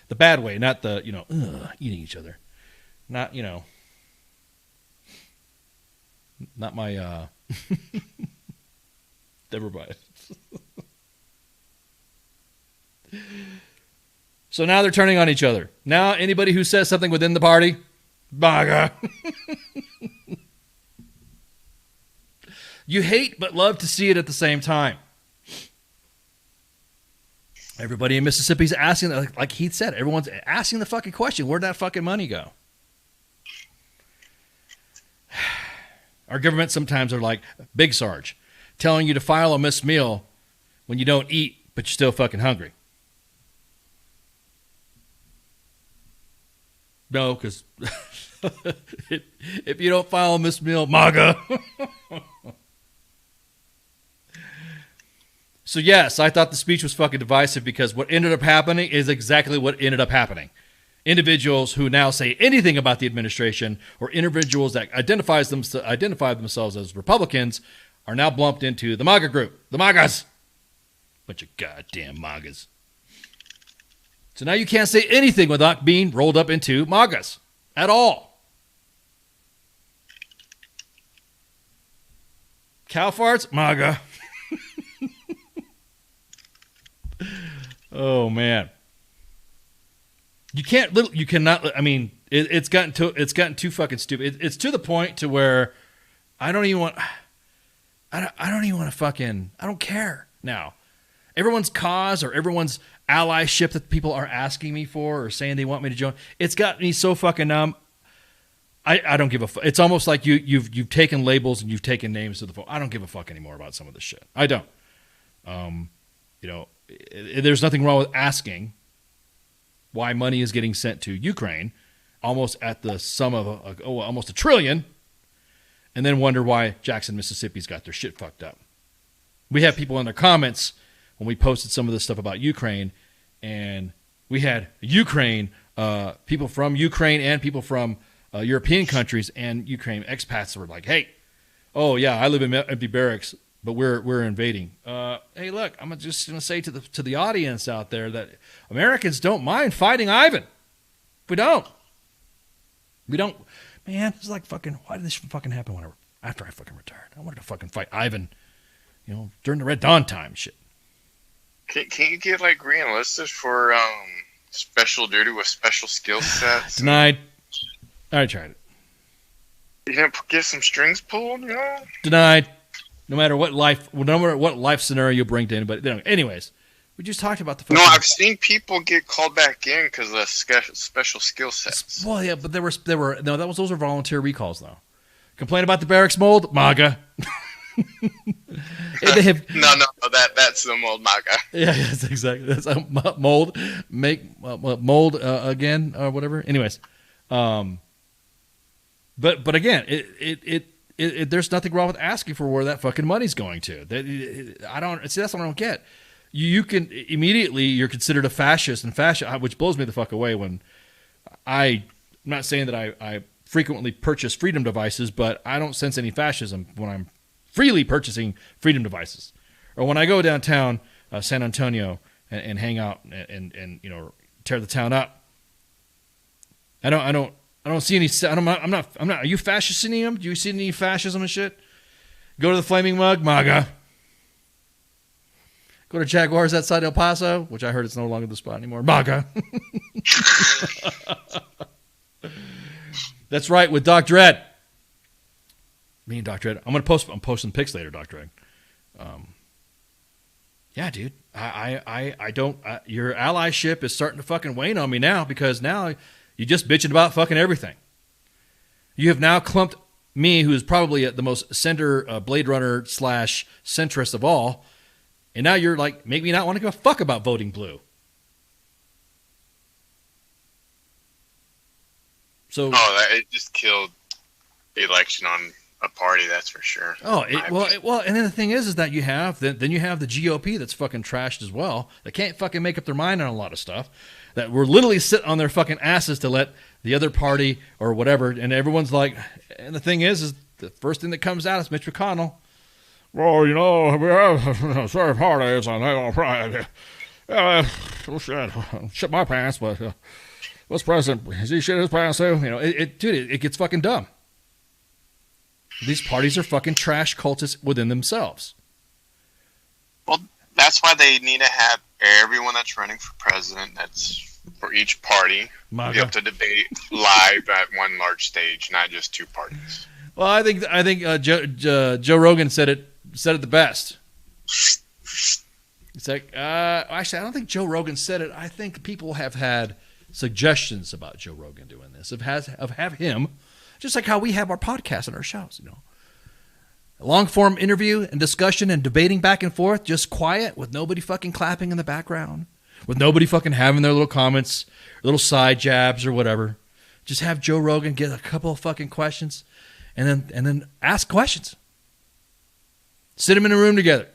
The bad way, not the, eating each other. Not, not my, never mind. So now they're turning on each other. Now anybody who says something within the party, MAGA. You hate but love to see it at the same time. Everybody in Mississippi's asking, like Heath said, everyone's asking the fucking question, where'd that fucking money go? Our government sometimes are like Big Sarge, telling you to file a missed meal when you don't eat, but you're still fucking hungry. No, because if you don't file a missed meal, MAGA. So yes, I thought the speech was fucking divisive because what ended up happening is exactly what ended up happening. Individuals who now say anything about the administration or individuals that identify themselves as Republicans are now lumped into the MAGA group. The MAGAs. Bunch of goddamn MAGAs. So now you can't say anything without being rolled up into MAGAs at all. Cow farts? MAGA. Oh man, you cannot. I mean, it's gotten too fucking stupid. It's to the point to where I don't even want to fucking. I don't care now. Everyone's cause or everyone's allyship that people are asking me for or saying they want me to join. It's got me so fucking numb. I don't give a fuck. It's almost like you've taken labels and you've taken names to the phone. I don't give a fuck anymore about some of this shit. I don't. There's nothing wrong with asking why money is getting sent to Ukraine, almost at the sum of almost $1 trillion, and then wonder why Jackson, Mississippi's got their shit fucked up. We have people in their comments when we posted some of this stuff about Ukraine, and we had people from Ukraine and people from European countries and Ukraine expats were like, hey, oh yeah, I live in empty barracks. but we're invading. Hey, look, I'm just gonna say to the audience out there that Americans don't mind fighting Ivan. We don't. Man, it's like fucking. Why did this fucking happen after I fucking retired? I wanted to fucking fight Ivan, during the Red Dawn time shit. Can't you get like re-enlisted for special duty with special skill sets? Denied. I tried it. You gonna get some strings pulled? Denied. No matter what life scenario you bring to anybody. Anyways, we just talked about the. No, I've seen people get called back in because of special skill sets. Well, yeah, but those are volunteer recalls though. Complain about the barracks mold, MAGA. No, that's the mold MAGA. Yeah, yes, exactly. That's mold. Make mold again or whatever. Anyways, but again, there's nothing wrong with asking for where that fucking money's going to. I don't see. That's what I don't get. You can immediately you're considered a fascist, which blows me the fuck away. When I'm not saying that I frequently purchase freedom devices, but I don't sense any fascism when I'm freely purchasing freedom devices, or when I go downtown San Antonio and hang out and tear the town up. I don't see any. I'm not. Are you fascisting them? Do you see any fascism and shit? Go to the Flaming Mug, MAGA. Go to Jaguars outside El Paso, which I heard it's no longer the spot anymore. MAGA. That's right, with Doc Dredd. Me and Doc Dredd. I'm posting pics later, Doc Dredd. Yeah, dude. I don't. Your allyship is starting to fucking wane on me now because now you're just bitching about fucking everything. You have now clumped me, who is probably the most center Blade Runner / centrist of all, and now you're like, make me not want to give a fuck about voting blue. So, it just killed the election on a party, that's for sure. Oh, and then the thing is that you have the GOP that's fucking trashed as well. They can't fucking make up their mind on a lot of stuff. That we're literally sitting on their fucking asses to let the other party or whatever, and everyone's like, and the thing is the first thing that comes out is Mitch McConnell. Well, we have certain parties, and they don't probably, shit my pants, but what's president? Is he shit his pants too? It gets fucking dumb. These parties are fucking trash cultists within themselves. Well, that's why they need to have everyone that's running for president, that's for each party, be able to debate live at one large stage, not just two parties. Well, I think Joe Rogan said it the best. It's like, actually, I don't think Joe Rogan said it. I think people have had suggestions about Joe Rogan doing this, of have him. Just like how we have our podcasts and our shows, Long-form interview and discussion and debating back and forth, just quiet, with nobody fucking clapping in the background, with nobody fucking having their little comments, little side jabs or whatever. Just have Joe Rogan get a couple of fucking questions and then ask questions. Sit them in a room together.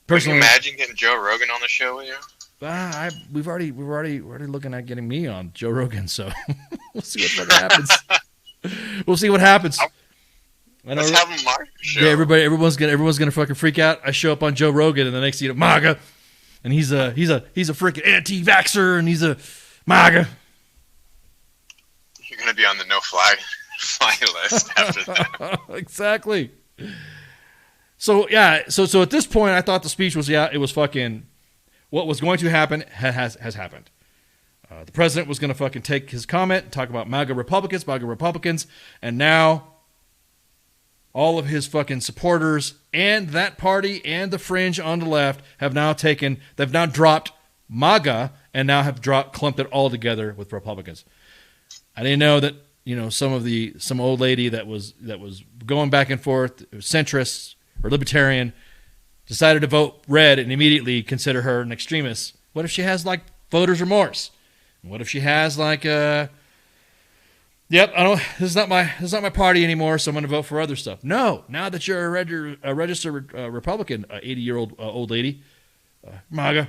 Personally, can you imagine getting Joe Rogan on the show with you? We're already looking at getting me on Joe Rogan, so we'll see what fucking happens. We'll see what happens. Let's have him on our show. Yeah, everyone's gonna fucking freak out. I show up on Joe Rogan, and the next thing MAGA, and he's a freaking anti-vaxxer, and he's a MAGA. You're gonna be on the no-fly list after that. Exactly. So yeah, so at this point, I thought the speech was it was fucking. What was going to happen has happened. The president was going to fucking take his comment and talk about MAGA Republicans, and now all of his fucking supporters and that party and the fringe on the left have now dropped MAGA and now have clumped it all together with Republicans. I didn't know that, some old lady that was going back and forth, centrist or libertarian, decided to vote red and immediately consider her an extremist. What if she has voter's remorse? What if she has this is not my party anymore, so I'm going to vote for other stuff. No, now that you're a registered Republican, 80-year-old old lady, MAGA.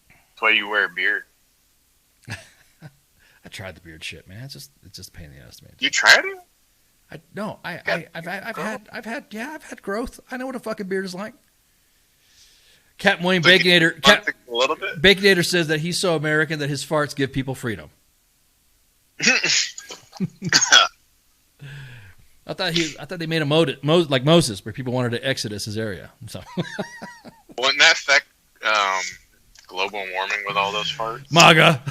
That's why you wear a beard. I tried the beard shit, man. It's just a pain in the ass to me. You tried it? I've had growth. I know what a fucking beard is like. Captain William Baconator. A little bit. Baconator says that he's so American that his farts give people freedom. I thought they made him like Moses, where people wanted to exodus his area. So wouldn't that affect global warming with all those farts? MAGA.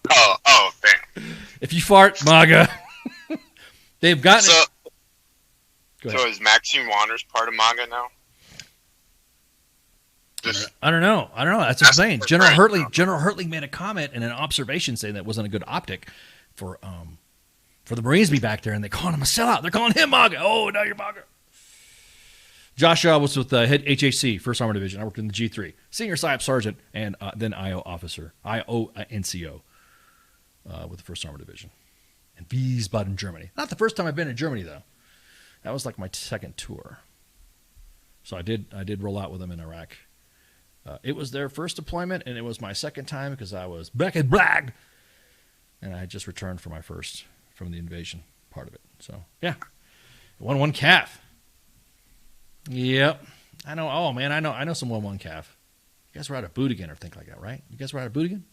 oh, damn. If you fart, MAGA. They've gotten it. So is Maxine Waters part of MAGA now? I don't know. That's what I'm saying. General Hertling made a comment and an observation saying that wasn't a good optic for the Marines to be back there, and they calling him a sellout. They're calling him MAGA. Oh, now you're MAGA. Josh Shaw was with head HHC, 1st Armored Division. I worked in the G3. Senior PSYOP Sergeant and then IO officer, NCO with the 1st Armored Division. In Wiesbaden, Germany. Not the first time I've been in Germany, though. That was like my second tour. So I did roll out with them in Iraq. It was their first deployment, and it was my second time because I was back at Blag. And I had just returned from my first, from the invasion part of it. So, yeah. One calf. Yep. I know. Oh, man, I know some 1-1 calf. You guys were out of Boutigan or think like that, right? You guys were out of Boutigan?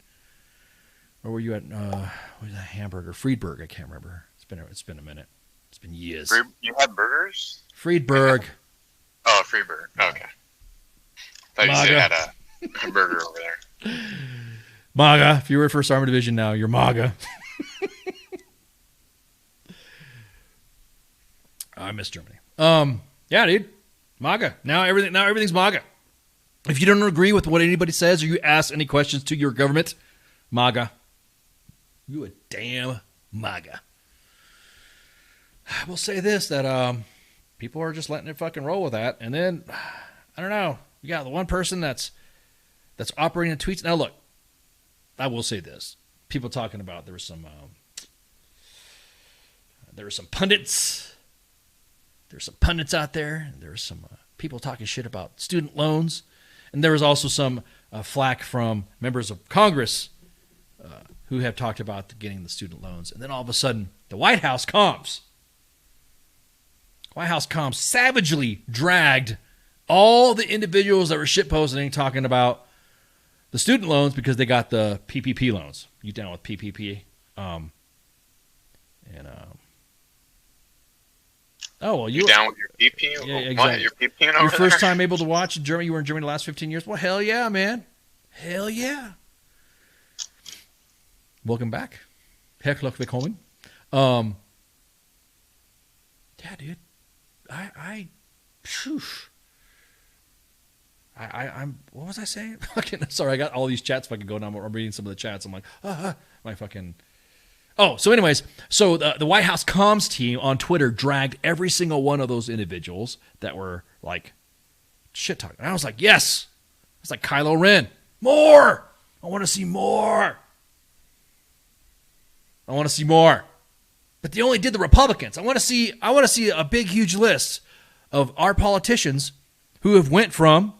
Or were you at, what was that, Hamburger? Friedberg, I can't remember. It's been a minute. It's been years. You had burgers? Friedberg. Oh, Friedberg. Okay. Thought you said you had a burger over there. MAGA. If you were 1st Armored Division now, you're MAGA. I miss Germany. Yeah, dude. MAGA. Now everything's MAGA. If you don't agree with what anybody says or you ask any questions to your government, MAGA. You a damn MAGA. I will say this, that people are just letting it fucking roll with that. And then, I don't know. You got the one person that's operating the tweets. Now, look, I will say this. People talking about there were some pundits. There's some pundits out there. And there were some people talking shit about student loans. And there was also some flack from members of Congress who have talked about getting the student loans. And then all of a sudden, the White House comms. White House comms savagely dragged all the individuals that were shitposting talking about the student loans because they got the PPP loans. You down with PPP? Oh, well, you down with your PP? Yeah, exactly. Your PP over your first time able to watch in Germany? You were in Germany the last 15 years? Well, hell yeah, man. Hell yeah. Welcome back. Herzlich willkommen. Yeah, dude. I'm what was I saying? Sorry, I got all these chats fucking going on. I'm reading some of the chats. I'm like, my fucking. Oh, so anyways, so the White House comms team on Twitter dragged every single one of those individuals that were like shit talking. And I was like, yes. It's like Kylo Ren. More. I want to see more. But they only did the Republicans. I want to see a big, huge list of our politicians who have went from,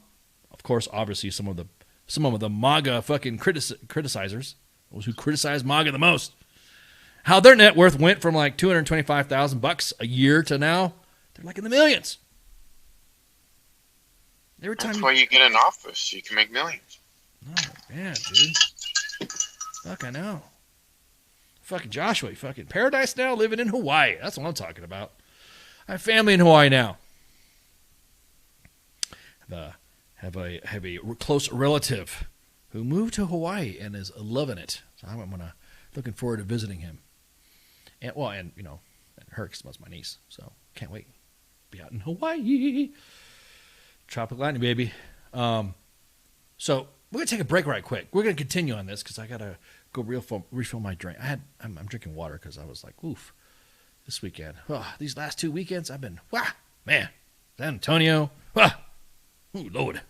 of course, obviously some of the MAGA fucking criticizers, those who criticize MAGA the most, how their net worth went from like $225,000 a year to now they're like in the millions. That's why you get in office. You can make millions. Oh, yeah, dude. Fuck, I know. Fucking Joshua, you fucking paradise now, living in Hawaii. That's what I'm talking about. I have family in Hawaii now. Have a close relative who moved to Hawaii and is loving it. So I'm looking forward to visiting him. And you know, her, because that's my niece. So can't wait. Be out in Hawaii. Tropical lightning, baby. So we're gonna take a break right quick. We're gonna continue on this because I gotta go refill my drink. I'm drinking water because I was like, oof, this weekend. These last 2 weekends I've been, man, San Antonio, ooh, Lord.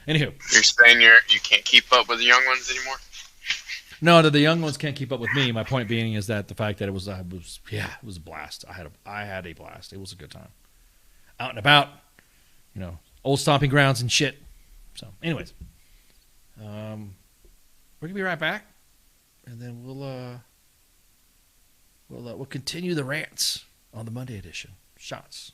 Anywho. You're saying you can't keep up with the young ones anymore? No, the young ones can't keep up with me. My point being is that the fact that it was a blast. I had a blast. It was a good time. Out and about, you know, old stomping grounds and shit. So, anyways, we're gonna be right back, and then we'll we'll continue the rants on the Monday edition. Shots.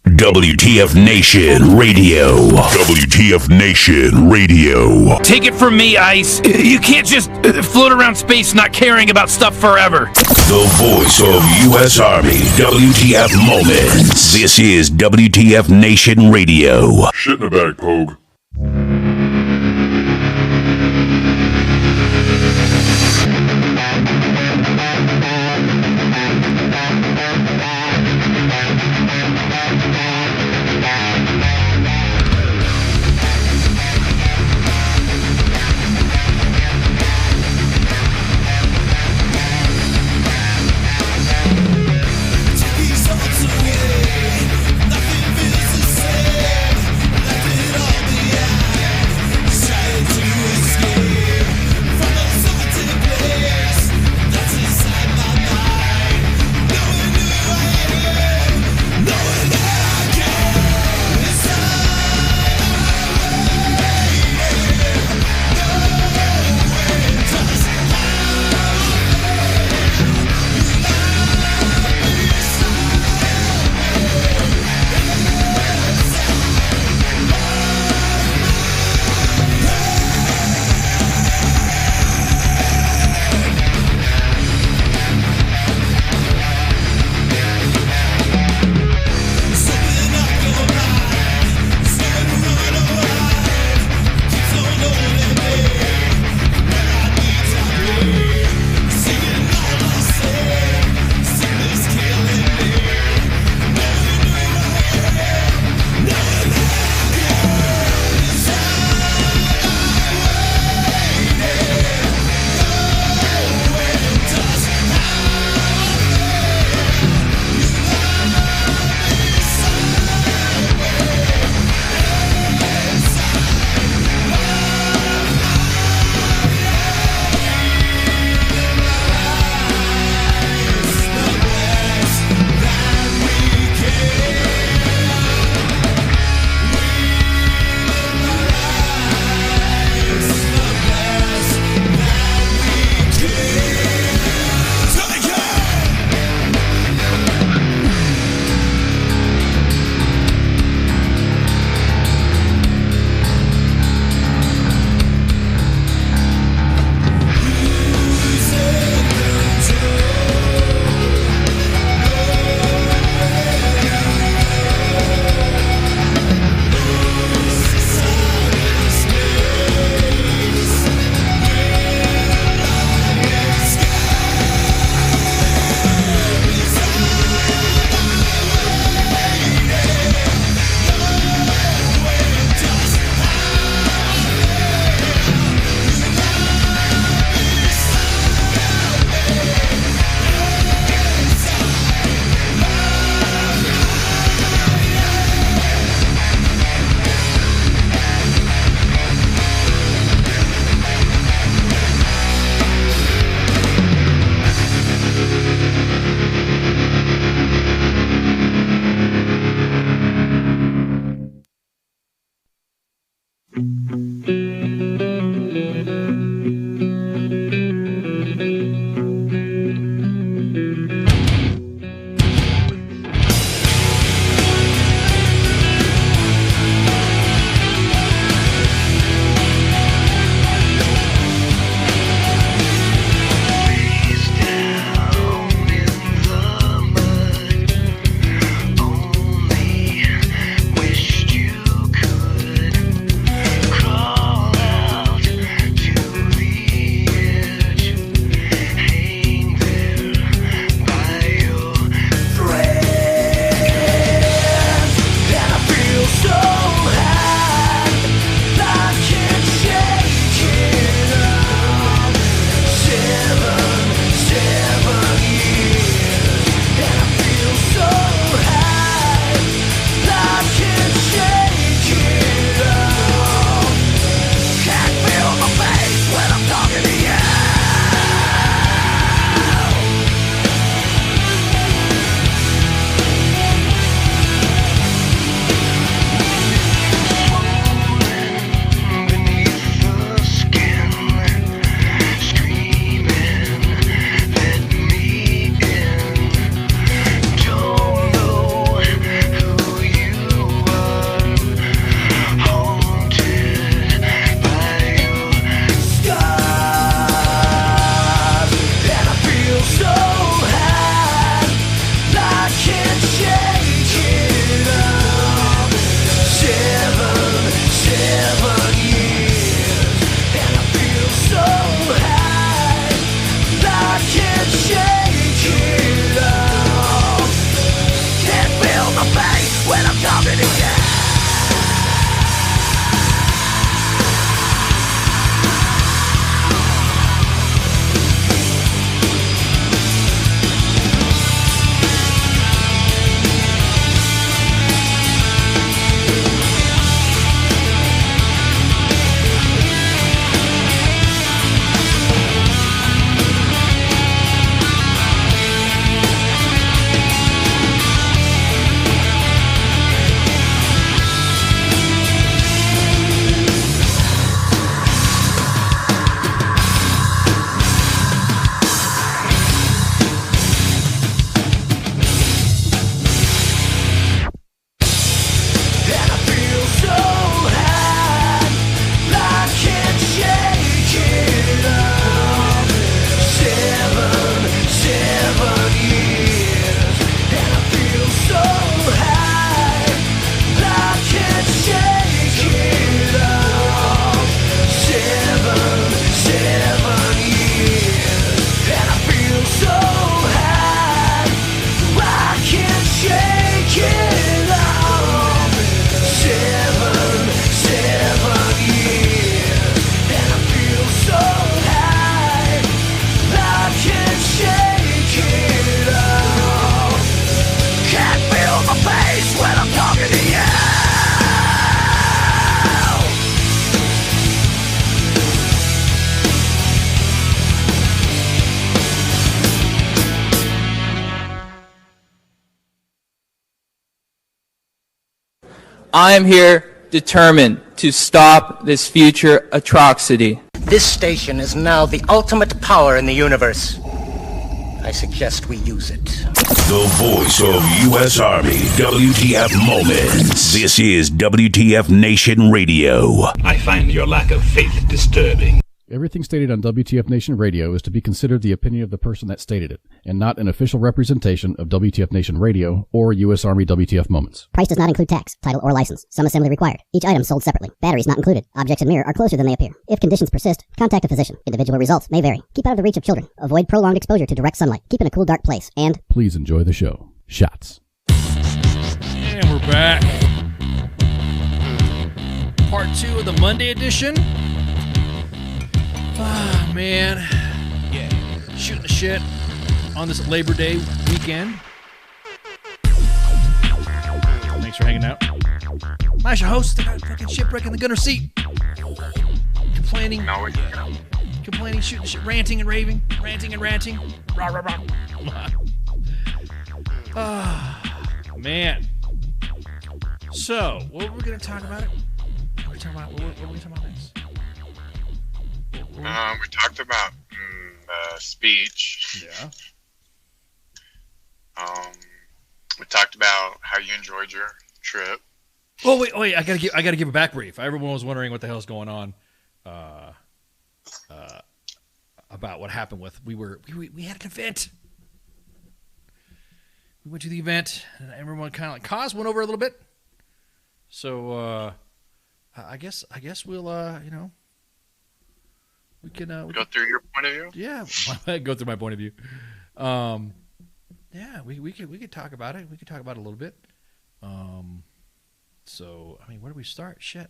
WTF Nation Radio. WTF Nation Radio. Take it from me, Ice. You can't just float around space not caring about stuff forever. The voice of U.S. Army. WTF Moments. This is WTF Nation Radio. Shit in the bag, Pogue. Nothing feels the same. Let it all be I am here determined to stop this future atrocity. This station is now the ultimate power in the universe. I suggest we use it. The voice of U.S. Army, WTF Moments. This is WTF Nation Radio. I find your lack of faith disturbing. Everything stated on WTF Nation Radio is to be considered the opinion of the person that stated it, and not an official representation of WTF Nation Radio or U.S. Army WTF Moments. Price does not include tax, title, or license. Some assembly required. Each item sold separately. Batteries not included. Objects in mirror are closer than they appear. If conditions persist, contact a physician. Individual results may vary. Keep out of the reach of children. Avoid prolonged exposure to direct sunlight. Keep in a cool, dark place. And please enjoy the show. Shots. And we're back. Part 2 of the Monday edition. Ah, man. Yeah. Shooting the shit on this Labor Day weekend. Thanks for hanging out. I'm your host. I got fucking shipwreck in the gunner seat. Complaining. Complaining, shooting shit, ranting and raving. Ranting and ranting. Rah, rah, rah. Ah, man. So, what are we going to talk about? What are we talking about next? We talked about speech. Yeah. We talked about how you enjoyed your trip. Oh wait! I gotta give a back brief. Everyone was wondering what the hell's going on about what happened with we had an event. We went to the event and everyone kind of like Cos went over a little bit. So I guess we'll we can go through your point of view. Yeah, go through my point of view. Yeah, we could talk about it. We could talk about it a little bit. So I mean, where do we start? Shit.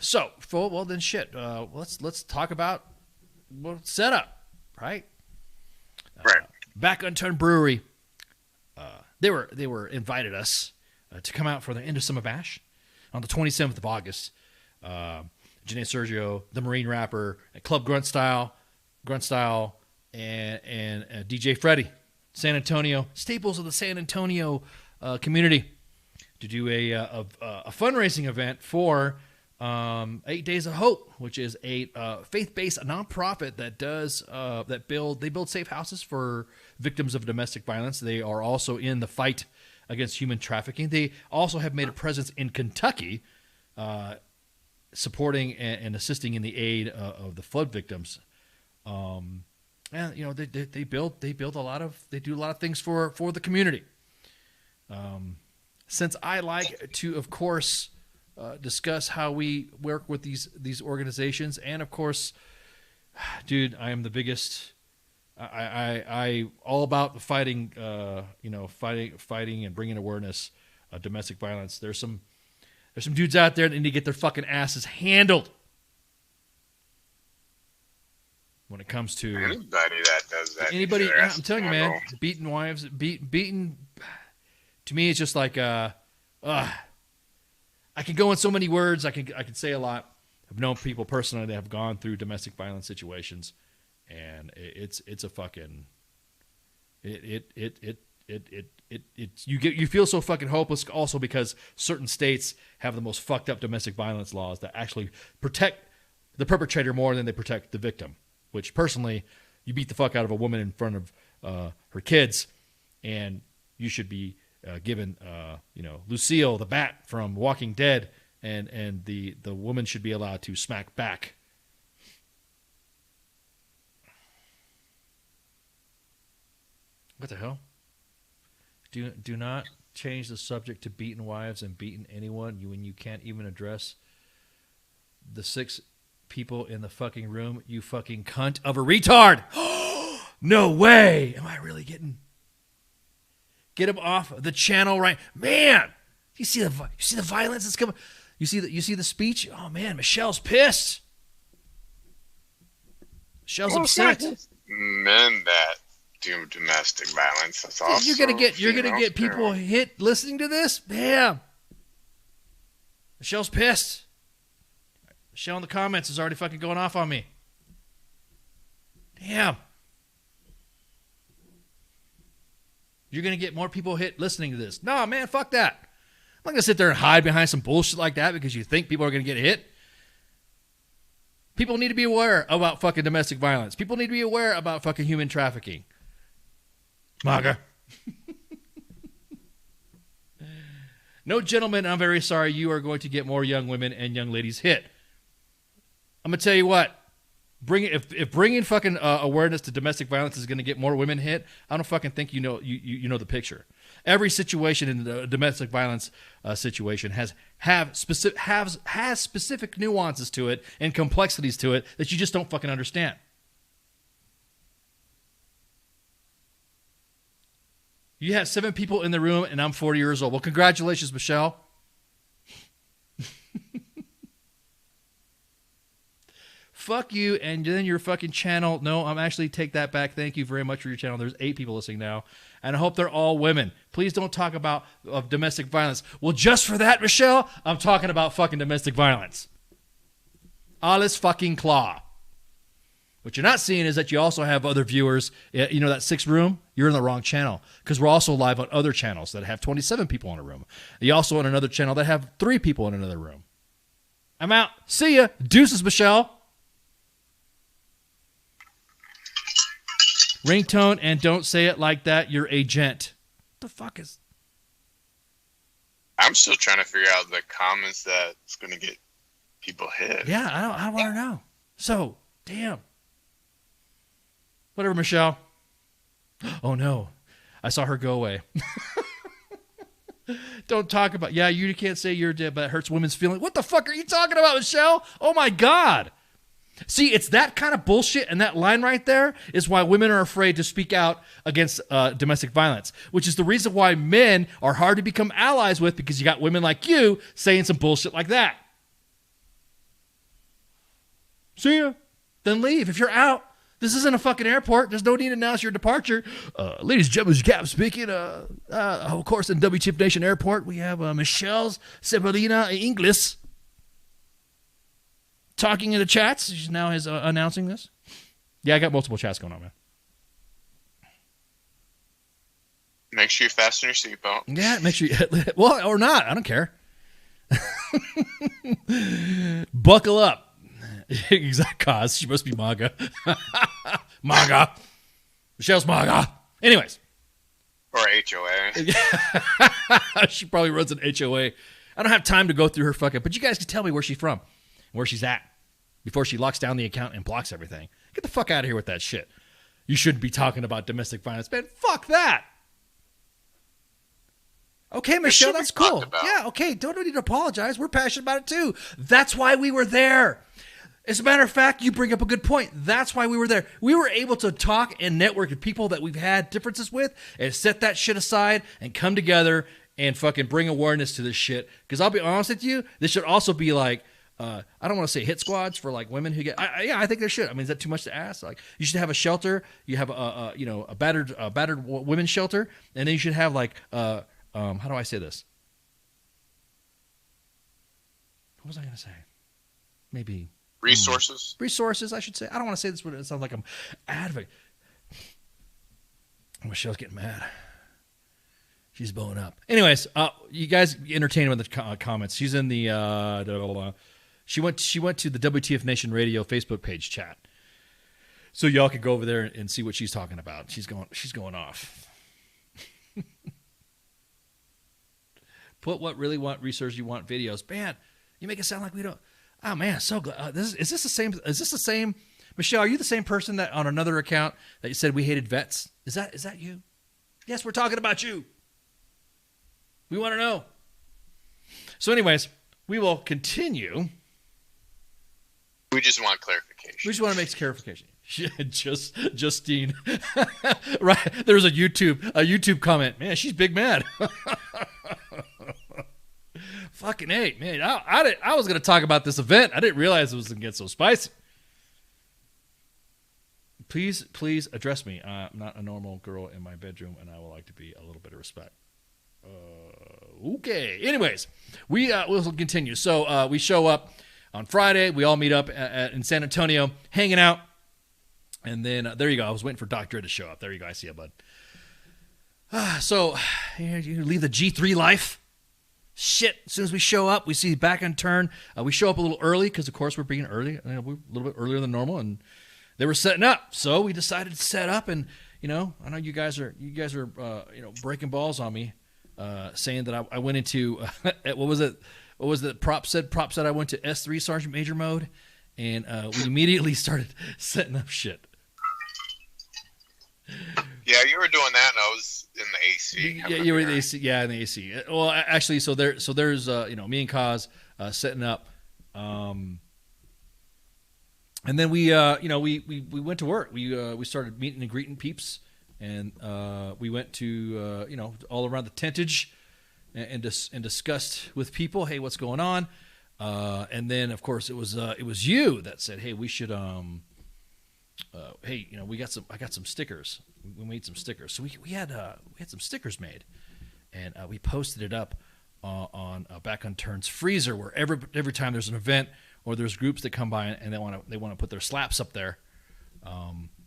So well then shit. Let's talk about setup, right? Right. Back Unturned Brewery. They were invited us to come out for the End of Summer Bash on the 27th of August. Janae Sergio, the Marine Rapper, Club Grunt Style, and DJ Freddy, San Antonio, staples of the San Antonio community, to do a fundraising event for 8 Days of Hope, which is a faith-based nonprofit that does they build safe houses for victims of domestic violence. They are also in the fight against human trafficking. They also have made a presence in Kentucky, supporting and assisting in the aid of the flood victims. And they do a lot of things for the community. Since I like to, of course, discuss how we work with these organizations, and of course, dude, I am the biggest. I all about fighting, fighting and bringing awareness of domestic violence. There's some dudes out there that need to get their fucking asses handled when it comes to anybody that does that. Anybody, I'm telling you, man, beating wives, beating. To me, it's just like, I can go in so many words. I can say a lot. I've known people personally that have gone through domestic violence situations, and it's a fucking you feel so fucking hopeless. Also, because certain states have the most fucked up domestic violence laws that actually protect the perpetrator more than they protect the victim. Which personally, you beat the fuck out of a woman in front of her kids, and you should be given, Lucille the bat from Walking Dead, and the woman should be allowed to smack back. What the hell? Do not change the subject to beaten wives and beaten anyone when you can't even address the 6 people in the fucking room, you fucking cunt of a retard. No way. Am I really getting... Get him off the channel, right? Man, you see the violence that's coming. You see the speech? Oh man, Michelle's pissed. Michelle's upset. Men that do domestic violence. That's also you're gonna get people hit listening to this. Damn. Michelle's pissed. Michelle in the comments is already fucking going off on me. Damn. You're going to get more people hit listening to this. Nah, man, fuck that. not going to sit there and hide behind some bullshit like that because you think people are going to get hit. People need to be aware about fucking domestic violence. People need to be aware about fucking human trafficking. MAGA. No, gentlemen, I'm very sorry. You are going to get more young women and young ladies hit. I'm going to tell you what. If bringing fucking awareness to domestic violence is going to get more women hit, I don't fucking think you know the picture. Every situation in the domestic violence situation has specific nuances to it and complexities to it that you just don't fucking understand. You have 7 people in the room, and I'm 40 years old. Well, congratulations, Michelle. Fuck you, and then your fucking channel. No, I'm actually take that back. Thank you very much for your channel. There's 8 people listening now, and I hope they're all women. Please don't talk about domestic violence. Well, just for that, Michelle, I'm talking about fucking domestic violence. Alles fucking claw. What you're not seeing is that you also have other viewers. You know that 6th room? You're in the wrong channel because we're also live on other channels that have 27 people in a room. You also on another channel that have 3 people in another room. I'm out. See ya. Deuces, Michelle. Ringtone, and don't say it like that. You're a gent. What the fuck is... I'm still trying to figure out the comments that's going to get people hit. Yeah, I want to know. So, damn. Whatever, Michelle. Oh, no. I saw her go away. Don't talk about... Yeah, you can't say you're dead, but it hurts women's feelings. What the fuck are you talking about, Michelle? Oh, my God. See, it's that kind of bullshit, and that line right there is why women are afraid to speak out against domestic violence, which is the reason why men are hard to become allies with, because you got women like you saying some bullshit like that. See ya. Then leave. If you're out, this isn't a fucking airport. There's no need to announce your departure. Ladies and gentlemen, Cap speaking. Of course, in WTF Nation Airport, we have Michelle's Severina Inglis. Talking in the chats. She now is announcing this. Yeah, I got multiple chats going on, man. Make sure you fasten your seatbelt. Yeah, make sure you... Well, or not. I don't care. Buckle up. Exact cause. She must be MAGA. MAGA. Michelle's MAGA. Anyways. Or HOA. She probably runs an HOA. I don't have time to go through her fucking... But you guys can tell me where she's from. Where she's at before she locks down the account and blocks everything. Get the fuck out of here with that shit. You shouldn't be talking about domestic violence. Man, fuck that. Okay, Michelle, that's cool. Yeah, okay, don't need to apologize. We're passionate about it too. That's why we were there. As a matter of fact, you bring up a good point. That's why we were there. We were able to talk and network with people that we've had differences with and set that shit aside and come together and fucking bring awareness to this shit. Because I'll be honest with you, this should also be like, I don't want to say hit squads for like women who get. I think there should. I mean, is that too much to ask? Like, you should have a shelter. You have a battered women's shelter, and then you should have like how do I say this? What was I gonna say? Maybe resources. Resources, I should say. I don't want to say this, but it sounds like I'm advocate. Michelle's getting mad. She's blowing up. Anyways, you guys entertain her with the comments. She's in the. She went to the WTF Nation Radio Facebook page chat, so y'all could go over there and see what she's talking about. She's going off. Put what really want research you want videos. Man, you make it sound like we don't. Oh man, so glad. Is this the same? Is this the same? Michelle, are you the same person that on another account that you said we hated vets? Is that you? Yes, we're talking about you. We want to know. So anyways, we will continue. We just want clarification. We just want to make clarification. Justine. Right. There's a YouTube comment. Man, she's big mad. Fucking A, man. I was going to talk about this event. I didn't realize it was going to get so spicy. Please address me. I'm not a normal girl in my bedroom, and I would like to be a little bit of respect. Okay. Anyways, we'll continue. So we show up on Friday. We all meet up in San Antonio, hanging out. And then there you go. I was waiting for Dr. to show up. There you go. I see you, bud. So you leave the G3 life. Shit, as soon as we show up, we see Back on Turn. We show up a little early because, of course, we're being early. We're a little bit earlier than normal, and they were setting up. So we decided to set up, and I know you guys are breaking balls on me, saying that I went into what was it? What was the prop said? Prop said I went to S3 Sergeant Major mode, and we immediately started setting up shit. Yeah, you were doing that, and I was in the AC. Yeah, you were in the AC. Yeah, in the AC. Well, actually, so there's me and Kaz setting up, and then we went to work. We started meeting and greeting peeps, and we went to all around the tentage, and discussed with people, hey, what's going on, and then of course it was you that said, hey, we should hey, I got some stickers. We made some stickers. So we had some stickers made, and we posted it up on Back on Turn's freezer, where every time there's an event or there's groups that come by and they want to put their slaps up there,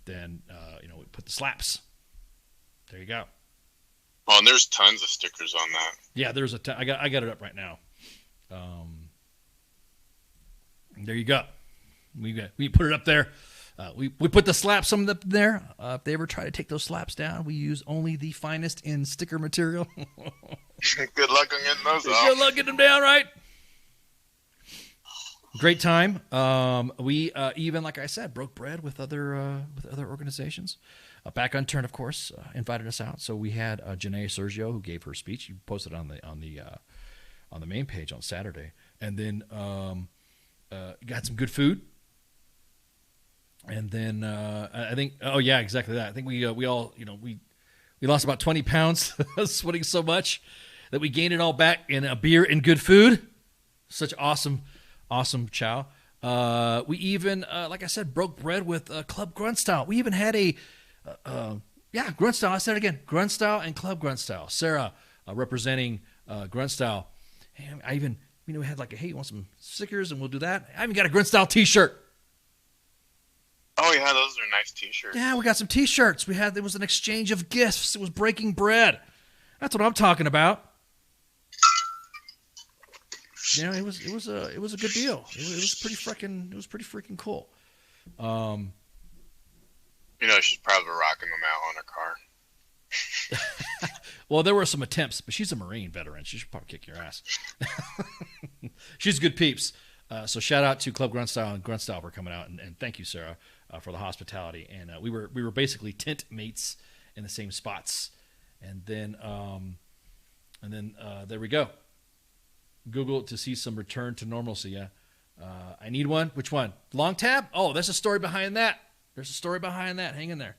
then we put the slaps. There you go. Well, and there's tons of stickers on that. Yeah, there's I got it up right now. There you go. We put it up there. We put the slaps some up there. If they ever try to take those slaps down, we use only the finest in sticker material. Good luck on getting those off. Good luck getting them down, right? Great time. We even, like I said, broke bread with other organizations. Back on Turn, of course, invited us out. So we had Janae Sergio, who gave her speech. You posted it on the main page on Saturday, and then got some good food. And then I think, oh yeah, exactly that. I think we all, we lost about 20 pounds, sweating so much that we gained it all back in a beer and good food. Such awesome chow. We even, like I said, broke bread with Club Grunt Style. We even had Grunt Style. I said it again, Grunt Style and Club Grunt Style. Sarah representing Grunt Style. And I even, we had like, hey, you want some stickers? And we'll do that. I even got a Grunt Style t-shirt. Oh yeah, those are nice t-shirts. Yeah, we got some t-shirts. It was an exchange of gifts. It was breaking bread. That's what I'm talking about. It was a good deal. It was pretty freaking cool. She's probably rocking them out on her car. Well, there were some attempts, but she's a Marine veteran. She should probably kick your ass. She's good peeps. So shout out to Club Grunt Style and Grunt Style for coming out, and thank you, Sarah, for the hospitality. And we were basically tent mates in the same spots. And then there we go. Google to see some return to normalcy. Yeah, I need one. Which one? Long tab? Oh, there's a story behind that. There's a story behind that. Hang in there.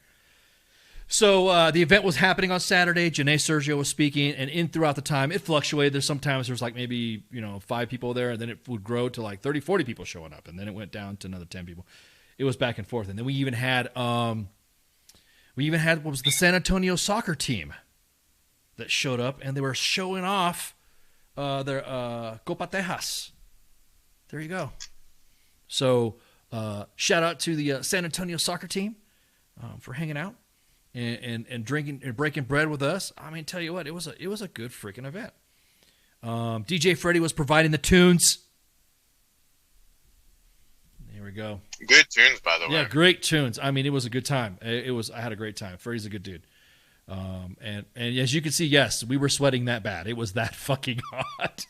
So the event was happening on Saturday. Janae Sergio was speaking, and throughout the time, it fluctuated. There's sometimes there's like maybe 5 people there, and then it would grow to like 30, 40 people showing up, and then it went down to another 10 people. It was back and forth, and then we even had what was the San Antonio soccer team that showed up, and they were showing off their Copa Tejas. There you go. So shout out to the San Antonio soccer team for hanging out and drinking and breaking bread with us. I mean, tell you what, it was a good freaking event. DJ Freddy was providing the tunes. There we go. Good tunes, by the way. Yeah, great tunes. I mean, it was a good time. I had a great time. Freddy's a good dude. And as you can see, yes, we were sweating that bad. It was that fucking hot.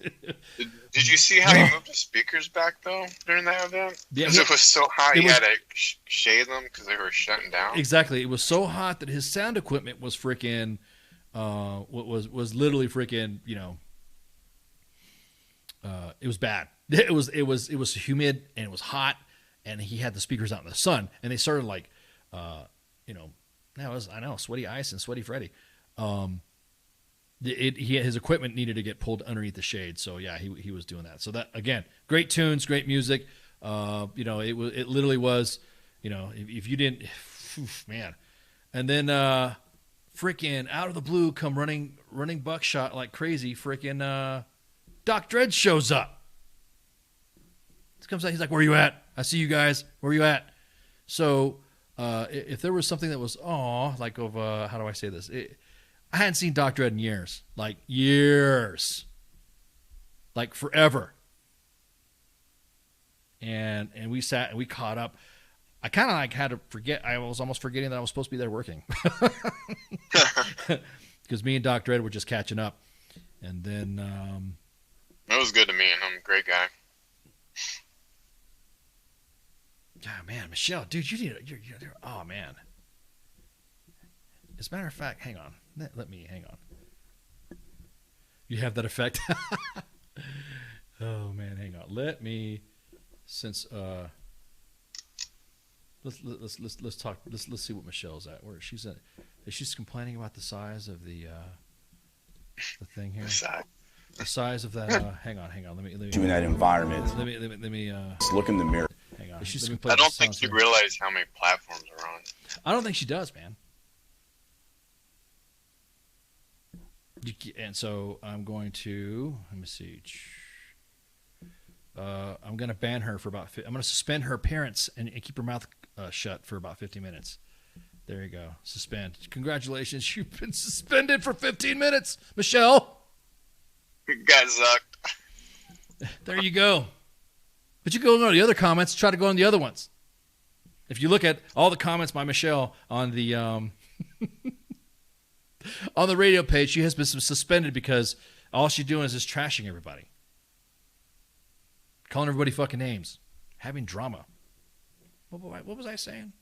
Did you see how he moved the speakers back though during that event? Because it was so hot, he had to shade them because they were shutting down. Exactly, it was so hot that his sound equipment was freaking, was literally freaking. It was bad. It was humid and it was hot, and he had the speakers out in the sun, and they started like, I know, Sweaty Ice and Sweaty Freddy. His equipment needed to get pulled underneath the shade, so yeah, he was doing that. So that again, great tunes, great music. It literally was, if you didn't, man. And then freaking out of the blue come running buckshot like crazy. Freaking Doc Dredd shows up. He comes out, he's like, "Where you at? I see you guys. Where you at?" So. If there was something that was, how do I say this? I hadn't seen Doc Dredd in years, like years. like forever. And we sat and we caught up. I kind of like had to forget. I was almost forgetting that I was supposed to be there working. Because me and Doc Dredd were just catching up. And then... it was good to meet him. Great guy. Oh, man, Michelle, dude, you're oh, man. As a matter of fact, hang on. Let me, hang on. You have that effect? Oh, man, hang on. Let me, since, let's talk, let's see what Michelle's at. Where she's at. Is she complaining about the size of the thing here? The size of that, hang on. Let me You in that environment. Let me Just look in the mirror. Hang on. I don't think she realized how many platforms are on. I don't think she does, man. And so I'm going to, let me see. I'm going to ban her for about, I'm going to suspend her appearance and keep her mouth shut for about 50 minutes. There you go. Suspend. Congratulations. You've been suspended for 15 minutes, Michelle. You guys sucked. There you go. But you go to the other comments, try to go on the other ones. If you look at all the comments by Michelle on the on the radio page, she has been suspended because all she's doing is just trashing everybody. Calling everybody fucking names. Having drama. What was I saying?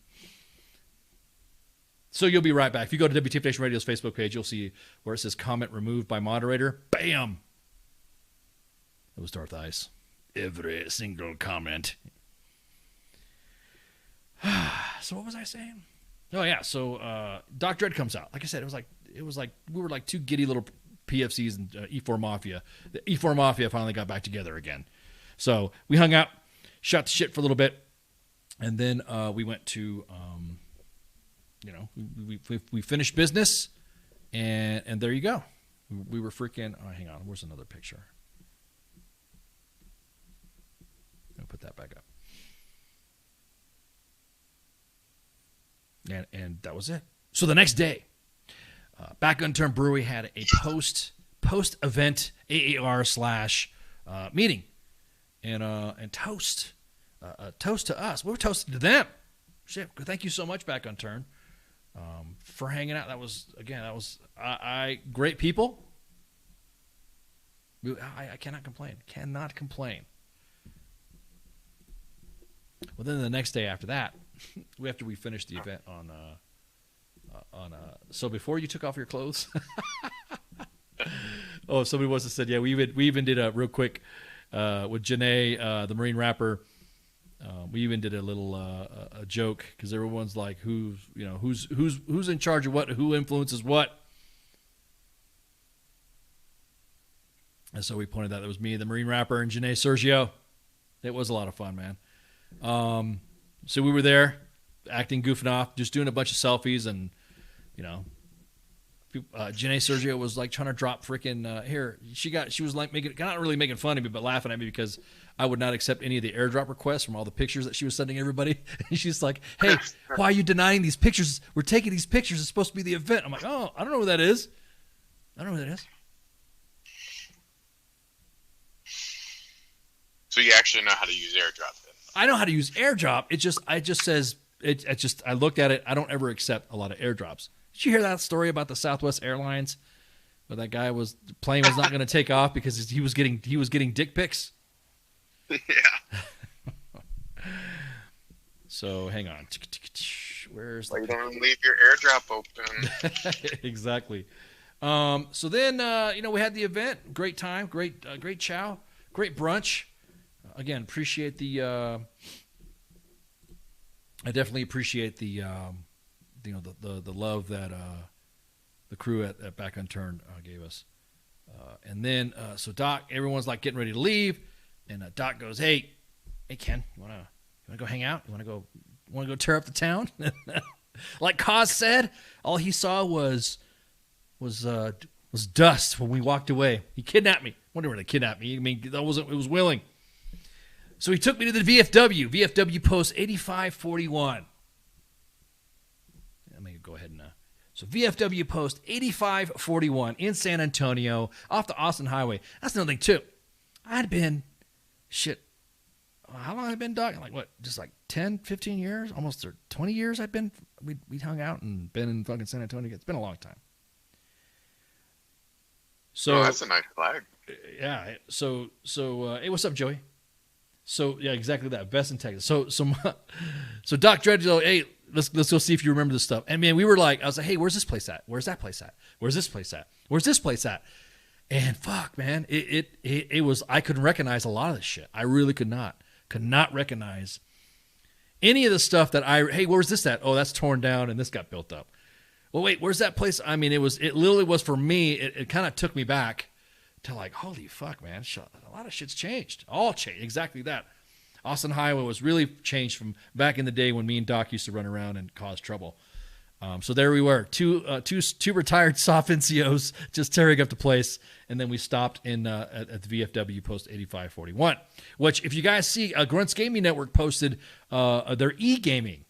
So you'll be right back. If you go to WTF Nation Radio's Facebook page, you'll see where it says comment removed by moderator. Bam! It was Darth Ice. Every single comment. So what was I saying? Oh yeah, so Doc Dredd comes out. Like I said, it was like we were like two giddy little PFCs and E4 Mafia. The E4 Mafia finally got back together again. So we hung out, shot the shit for a little bit, and then we went to we finished business, and there you go. We were freaking. Oh, hang on. Where's another picture? I'll put that back up. And that was it. So the next day, Back Unturned Brewery had a post-event AAR / meeting, and toast to us. We were toasting to them. Shit, thank you so much, Back Unturned, for hanging out. That was great people. I cannot complain. Cannot complain. Well, then the next day after that, after we finished the event so before you took off your clothes, oh, somebody must have said, yeah, we even did a real quick with Janae, the Marine rapper. We even did a little a joke because everyone's like, who's in charge of what, who influences what, and so we pointed out that it was me, the Marine rapper, and Janae Sergio. It was a lot of fun, man. So we were there, acting, goofing off, just doing a bunch of selfies, and Janae Sergio was like trying to drop freaking here. She was like not really making fun of me, but laughing at me because I would not accept any of the airdrop requests from all the pictures that she was sending everybody. And she's like, "Hey, why are you denying these pictures? We're taking these pictures. It's supposed to be the event." I'm like, "Oh, I don't know who that is. I don't know who that is." So you actually know how to use airdrop then? I know how to use airdrop. I looked at it. I don't ever accept a lot of airdrops. Did you hear that story about the Southwest Airlines where that guy the plane was not going to take off because he was getting dick pics? Yeah. So hang on. Where's you don't leave your airdrop open. Exactly. So then we had the event. Great time. Great chow. Great brunch. Again, appreciate the. I definitely appreciate the the love that the crew at Back Unturned gave us. And then so Doc, everyone's like getting ready to leave, and Doc goes, "Hey, Ken, you wanna go hang out? You wanna go tear up the town?" Like Kaz said, all he saw was dust when we walked away. He kidnapped me. Wonder where they kidnapped me. I mean, it was willing. So he took me to the VFW. VFW post 8541. Let me go ahead and so VFW post 8541 in San Antonio off the Austin Highway. That's another thing too. I'd been, how long had I been, Doc? Like what? Just like 10, 15 years? Almost 20 years we'd hung out and been in fucking San Antonio. It's been a long time. So that's a nice flag. Yeah. So hey, what's up, Joey? So yeah, exactly that. Best in Texas. So Doc Dredd, hey, let's go see if you remember this stuff. And man, we were like, I was like, hey, where's this place at? Where's that place at? Where's this place at? Where's this place at? And fuck, man, it was, I couldn't recognize a lot of this shit. I really could not recognize any of the stuff that hey, where's this at? Oh, that's torn down and this got built up. Well, wait, where's that place? I mean, it literally was for me. It kind of took me back to like, holy fuck, man, a lot of shit's changed. All changed, exactly that. Austin Highway was really changed from back in the day when me and Doc used to run around and cause trouble. So there we were, two retired soft NCOs just tearing up the place, and then we stopped at the VFW post 8541, which if you guys see, Grunts Gaming Network posted their e-gaming.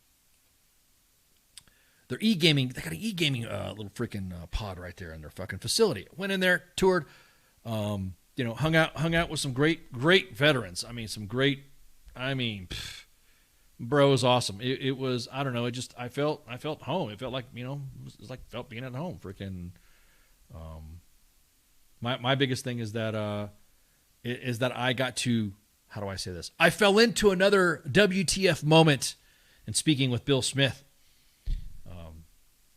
They got an e-gaming little freaking pod right there in their fucking facility. Went in there, toured, hung out with some great veterans. I mean, bro, it was awesome. It was, I don't know, I felt home. It felt like, it was like felt being at home. Freaking, my biggest thing is that I got to, how do I say this? I fell into another WTF moment in speaking with Bill Smith.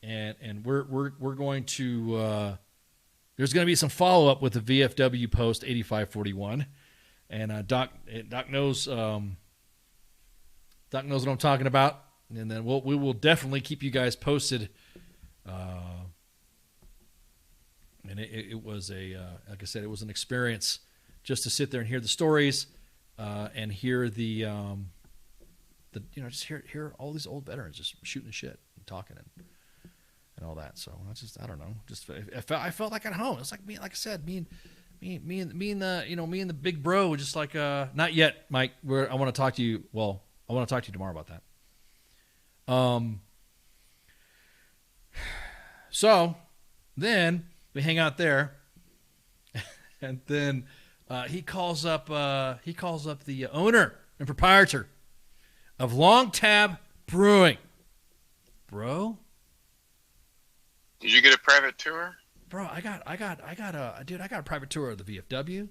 And we're going to, there's going to be some follow up with the VFW post 8541, and Doc knows what I'm talking about, and then we will definitely keep you guys posted. And it was like I said, it was an experience just to sit there and hear the stories, and hear just hear all these old veterans just shooting the shit and talking and all that. So I don't know. I felt like at home. It's like me, like I said, me and the big bro, just like not yet, Mike. I want to talk to you. Well, I want to talk to you tomorrow about that. So then we hang out there, and then he calls up the owner and proprietor of Long Tab Brewing. Bro, did you get a private tour? Bro, I got a private tour of the VFW,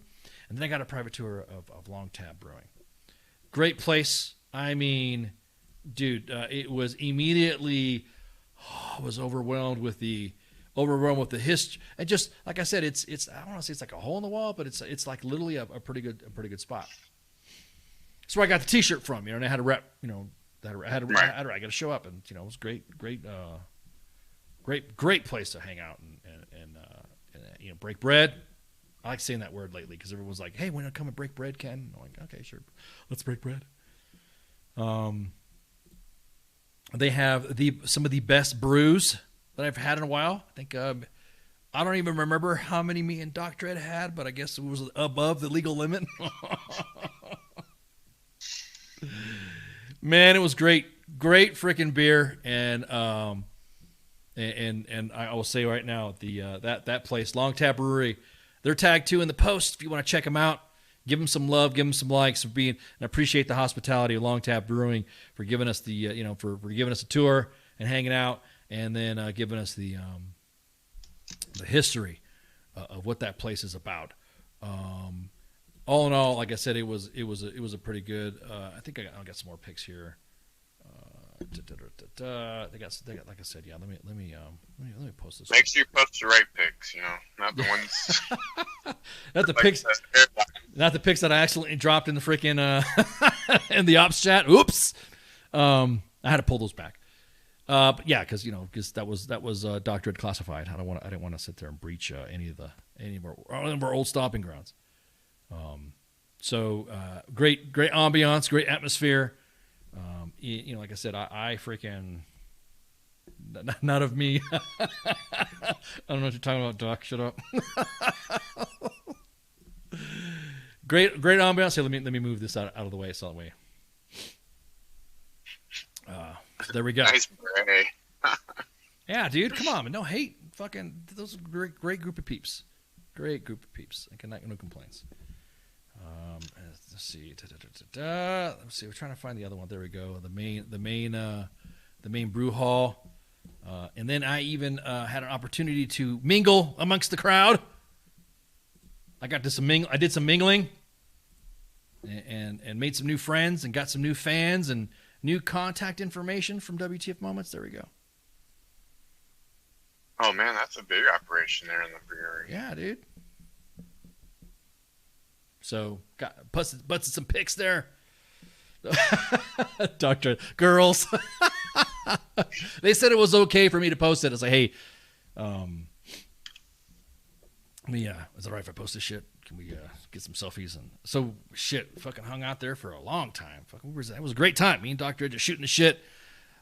and then I got a private tour of Long Tab Brewing. Great place. I mean, dude, it was immediately, I was overwhelmed with the history. And just like I said, it's I don't want to say it's like a hole in the wall, but it's like literally a pretty good spot. That's where I got the T-shirt from, and I had a rep, I got to show up, and it was great place to hang out and break bread. I like saying that word lately because everyone's like, "Hey, when I come and break bread, Ken?" I'm like, "Okay, sure, let's break bread." They have some of the best brews that I've had in a while. I think I don't even remember how many me and Doc Dredd had, but I guess it was above the legal limit. Man, it was great freaking beer, and I will say right now, that place, Long Tap Brewery, they're tagged too in the post. If you want to check them out, give them some love, give them some likes, and appreciate the hospitality of Long Tap Brewing for giving us for giving us a tour and hanging out, and then giving us the history of what that place is about. All in all, like I said, it was a pretty good. I think I got some more picks here. They got like I said, yeah. Let me post this. Make sure you post the right pics, not the ones. Not the pics. Not the pics that I accidentally dropped in the freaking in the ops chat. Oops. I had to pull those back. But yeah, because that was Doc Dredd classified. I didn't want to sit there and breach any of our old stomping grounds. So great ambiance, great atmosphere. Like I said, I freaking not of me. I don't know what you're talking about, Doc. Shut up. Great ambiance. Hey, let me move this out of the way. So there we go. Nice bray. Yeah, dude, come on, man. No hate. Fucking those are great group of peeps. Great group of peeps. No complaints. Let's see. Let's see. We're trying to find the other one. There we go. The main brew hall. And then I even had an opportunity to mingle amongst the crowd. I did some mingling, and made some new friends, and got some new fans and new contact information from WTF Moments. There we go. Oh man, that's a big operation there in the brewery. Yeah, dude. So busted some pics there. Doctor girls. They said it was okay for me to post it. It's like, hey, is it right if I post this shit? Can we get some selfies? And so shit, fucking hung out there for a long time. Fucking, that was a great time. Me and Dr. Ed just shooting the shit.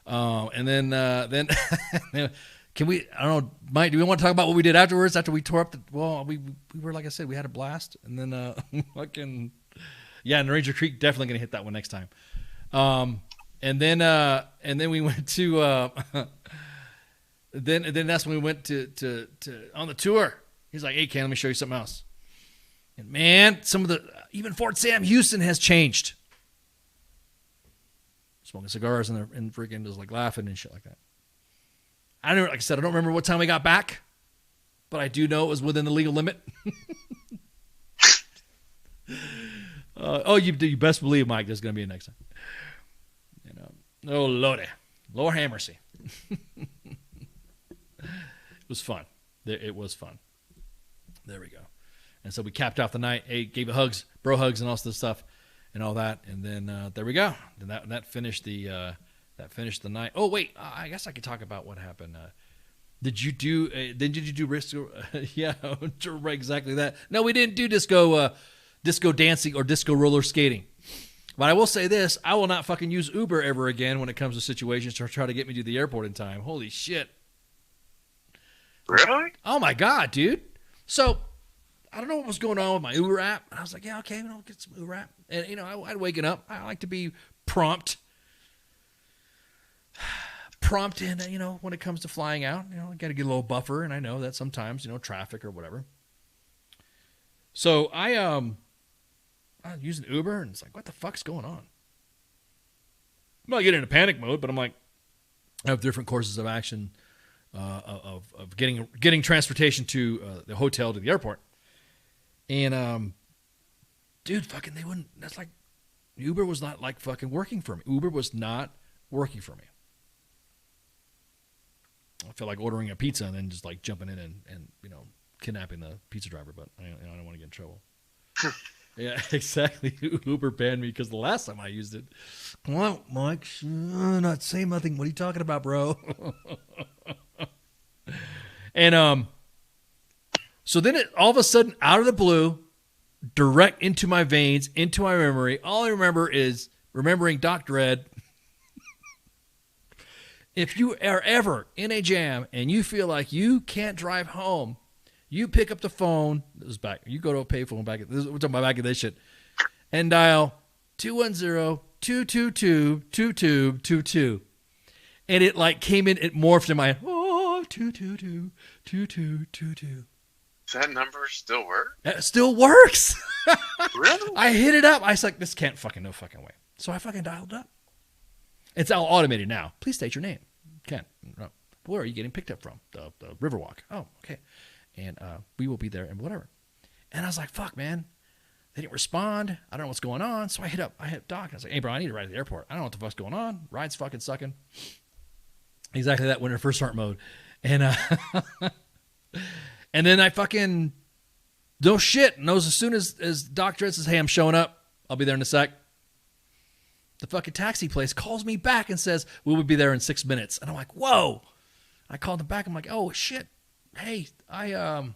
And then can we? I don't know, Mike. Do we want to talk about what we did afterwards? After we tore up we were, like I said, we had a blast. And then fucking and Ranger Creek, definitely gonna hit that one next time. And then we went to then that's when we went to on the tour. He's like, hey, Ken, let me show you something else. And man, even Fort Sam Houston has changed. Smoking cigars and freaking just like laughing and shit like that. Like I said, I don't remember what time we got back, but I do know it was within the legal limit. You best believe, Mike, there's going to be a next time. Oh, Lordy. Lord have mercy. It was fun. It was fun. There we go. And so we capped off the night. Hey, gave you hugs, bro hugs, and all this stuff, and all that. And then there we go. Then that finished the night. Oh wait, I guess I could talk about what happened. Did you do disco? Yeah, exactly that. No, we didn't do disco dancing or disco roller skating. But I will say this: I will not fucking use Uber ever again when it comes to situations to try to get me to the airport in time. Holy shit! Really? Oh my god, dude! So I don't know what was going on with my Uber app. I was like, yeah, okay, we'll get some Uber app. And I'd waken up. I like to be prompt in, when it comes to flying out. I got to get a little buffer, and I know that sometimes, traffic or whatever. So I'm using Uber, and it's like, what the fuck's going on? I'm not getting into panic mode, but I'm like, I have different courses of action of getting transportation to the hotel to the airport. And dude, fucking they wouldn't. That's like Uber was not like fucking working for me. Uber was not working for me. I felt like ordering a pizza and then just like jumping in and kidnapping the pizza driver, but I don't want to get in trouble. Yeah, exactly. Uber banned me because the last time I used it. Well, Mike, not saying nothing. What are you talking about, bro? And so then all of a sudden, out of the blue, direct into my veins, into my memory, all I remember is remembering Dr. Ed. If you are ever in a jam and you feel like you can't drive home, you pick up the phone. This is back. You go to a payphone back. We're talking about back at this shit, and dial 210-222-2222, and it like came in. It morphed in my 222-2222. Does that number still work? It still works. Really? I hit it up. I was like, this can't fucking no fucking way. So I fucking dialed up. It's all automated now. Please state your name. Ken. No. Where are you getting picked up from? The Riverwalk. Oh, okay. And we will be there and whatever. And I was like, fuck, man. They didn't respond. I don't know what's going on. So I hit Doc. And I was like, hey, bro, I need a ride to the airport. I don't know what the fuck's going on. Ride's fucking sucking. Exactly that when in first start mode. And and then I fucking no shit. Knows as soon as Dr. Ed says, hey, I'm showing up. I'll be there in a sec. The fucking taxi place calls me back and says, we will be there in 6 minutes. And I'm like, whoa. I called them back. I'm like, oh, shit. Hey, I'm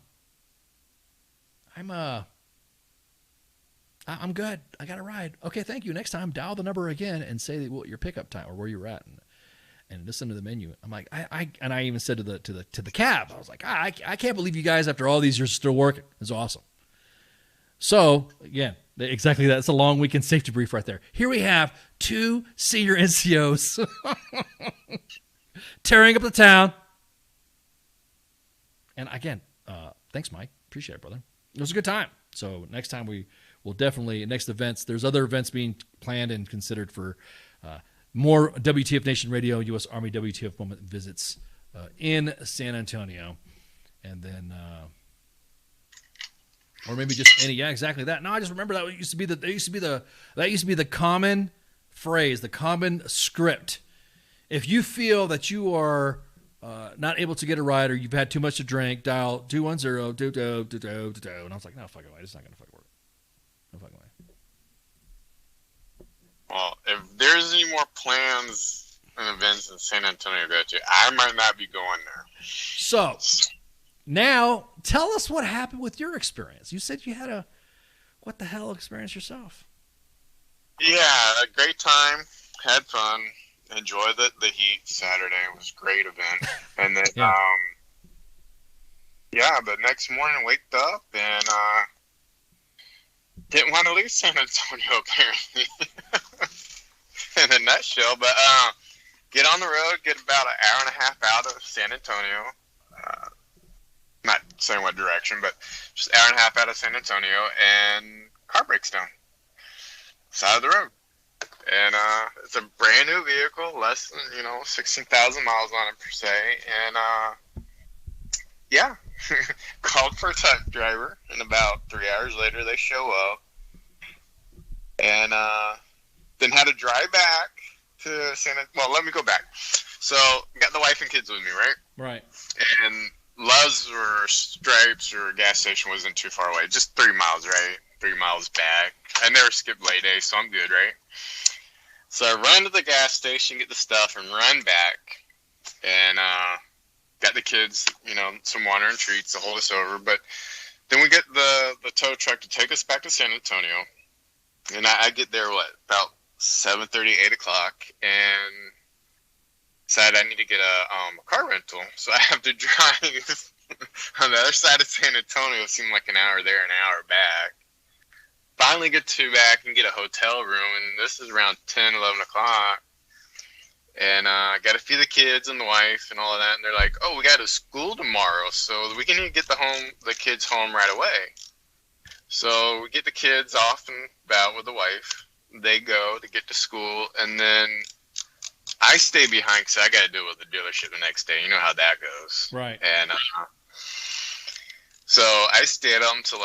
good. I got a ride. Okay, thank you. Next time, dial the number again and say your pickup time or where you're at, and listen to the menu. I'm like, I even said to the cab, I was like, I can't believe you guys after all these years are still working. It's awesome. So again, exactly that. It's a long weekend safety brief right there. Here we have 2 senior NCOs tearing up the town. And again, thanks, Mike. Appreciate it, brother. It was a good time. So next time we we'll definitely, next events, there's other events being planned and considered for more WTF Nation Radio, U.S. Army WTF Moment visits in San Antonio. And then, or maybe just any, yeah, exactly that. No, I just remember that used to be the common phrase, the common script. If you feel that you are not able to get a ride or you've had too much to drink, dial 210-2222. And I was like, no fucking way, it's not gonna fucking work. No fucking way. Well, if there's any more plans and events in San Antonio to go to, I might not be going there. So, now tell us what happened with your experience. You said you had a what the hell experience yourself. Yeah, a great time. Had fun. Enjoyed the heat. Saturday was a great event. And then, the next morning waked up and didn't want to leave San Antonio, apparently. In a nutshell. But get on the road, get about an hour and a half out of San Antonio. Not saying what direction, but just an hour and a half out of San Antonio, and car breaks down. Side of the road. And it's a brand new vehicle, less than, 16,000 miles on it per se. And called for a truck driver, and about 3 hours later they show up. And then had to drive back to well, let me go back. So got the wife and kids with me, right? Right. And Love's or Stripes or gas station wasn't too far away, just 3 miles, right? 3 miles back. I never skipped lay day, so I'm good, right? So I run to the gas station, get the stuff, and run back. And got the kids, some water and treats to hold us over. But then we get the tow truck to take us back to San Antonio. And I get there, about 7:30, 8 o'clock, and decided I need to get a car rental. So I have to drive on the other side of San Antonio. It seemed like an hour there, an hour back. Finally get back and get a hotel room, and this is around 10, 11 o'clock. And got to feed the kids and the wife and all of that. And they're like, oh, we got to school tomorrow, so we can get the kids home right away. So we get the kids off and about with the wife. They go to get to school, and then I stay behind because I got to deal with the dealership the next day. You know how that goes. Right. And so I stayed up until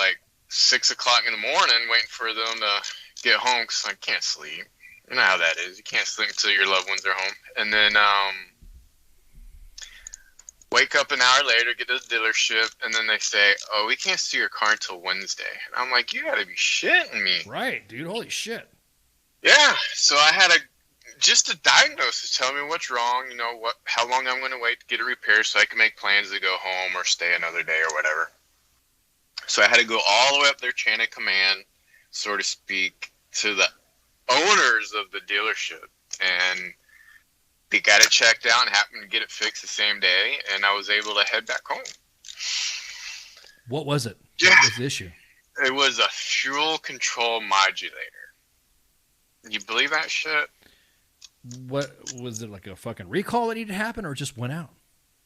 6 o'clock in the morning waiting for them to get home because I can't sleep. You know how that is. You can't sleep until your loved ones are home. And then wake up an hour later, get to the dealership, and then they say, oh, we can't see your car until Wednesday. And I'm like, you got to be shitting me. Right, dude. Holy shit. Yeah. So I had just a diagnosis, tell me what's wrong, how long I'm going to wait to get it repaired so I can make plans to go home or stay another day or whatever. So I had to go all the way up their chain of command, so to speak, to the owners of the dealership. And they got it checked out and happened to get it fixed the same day, and I was able to head back home. What was it? Yeah. What was the issue? It was a fuel control modulator. You believe that shit? What was it, like a fucking recall that needed to happen, or it just went out?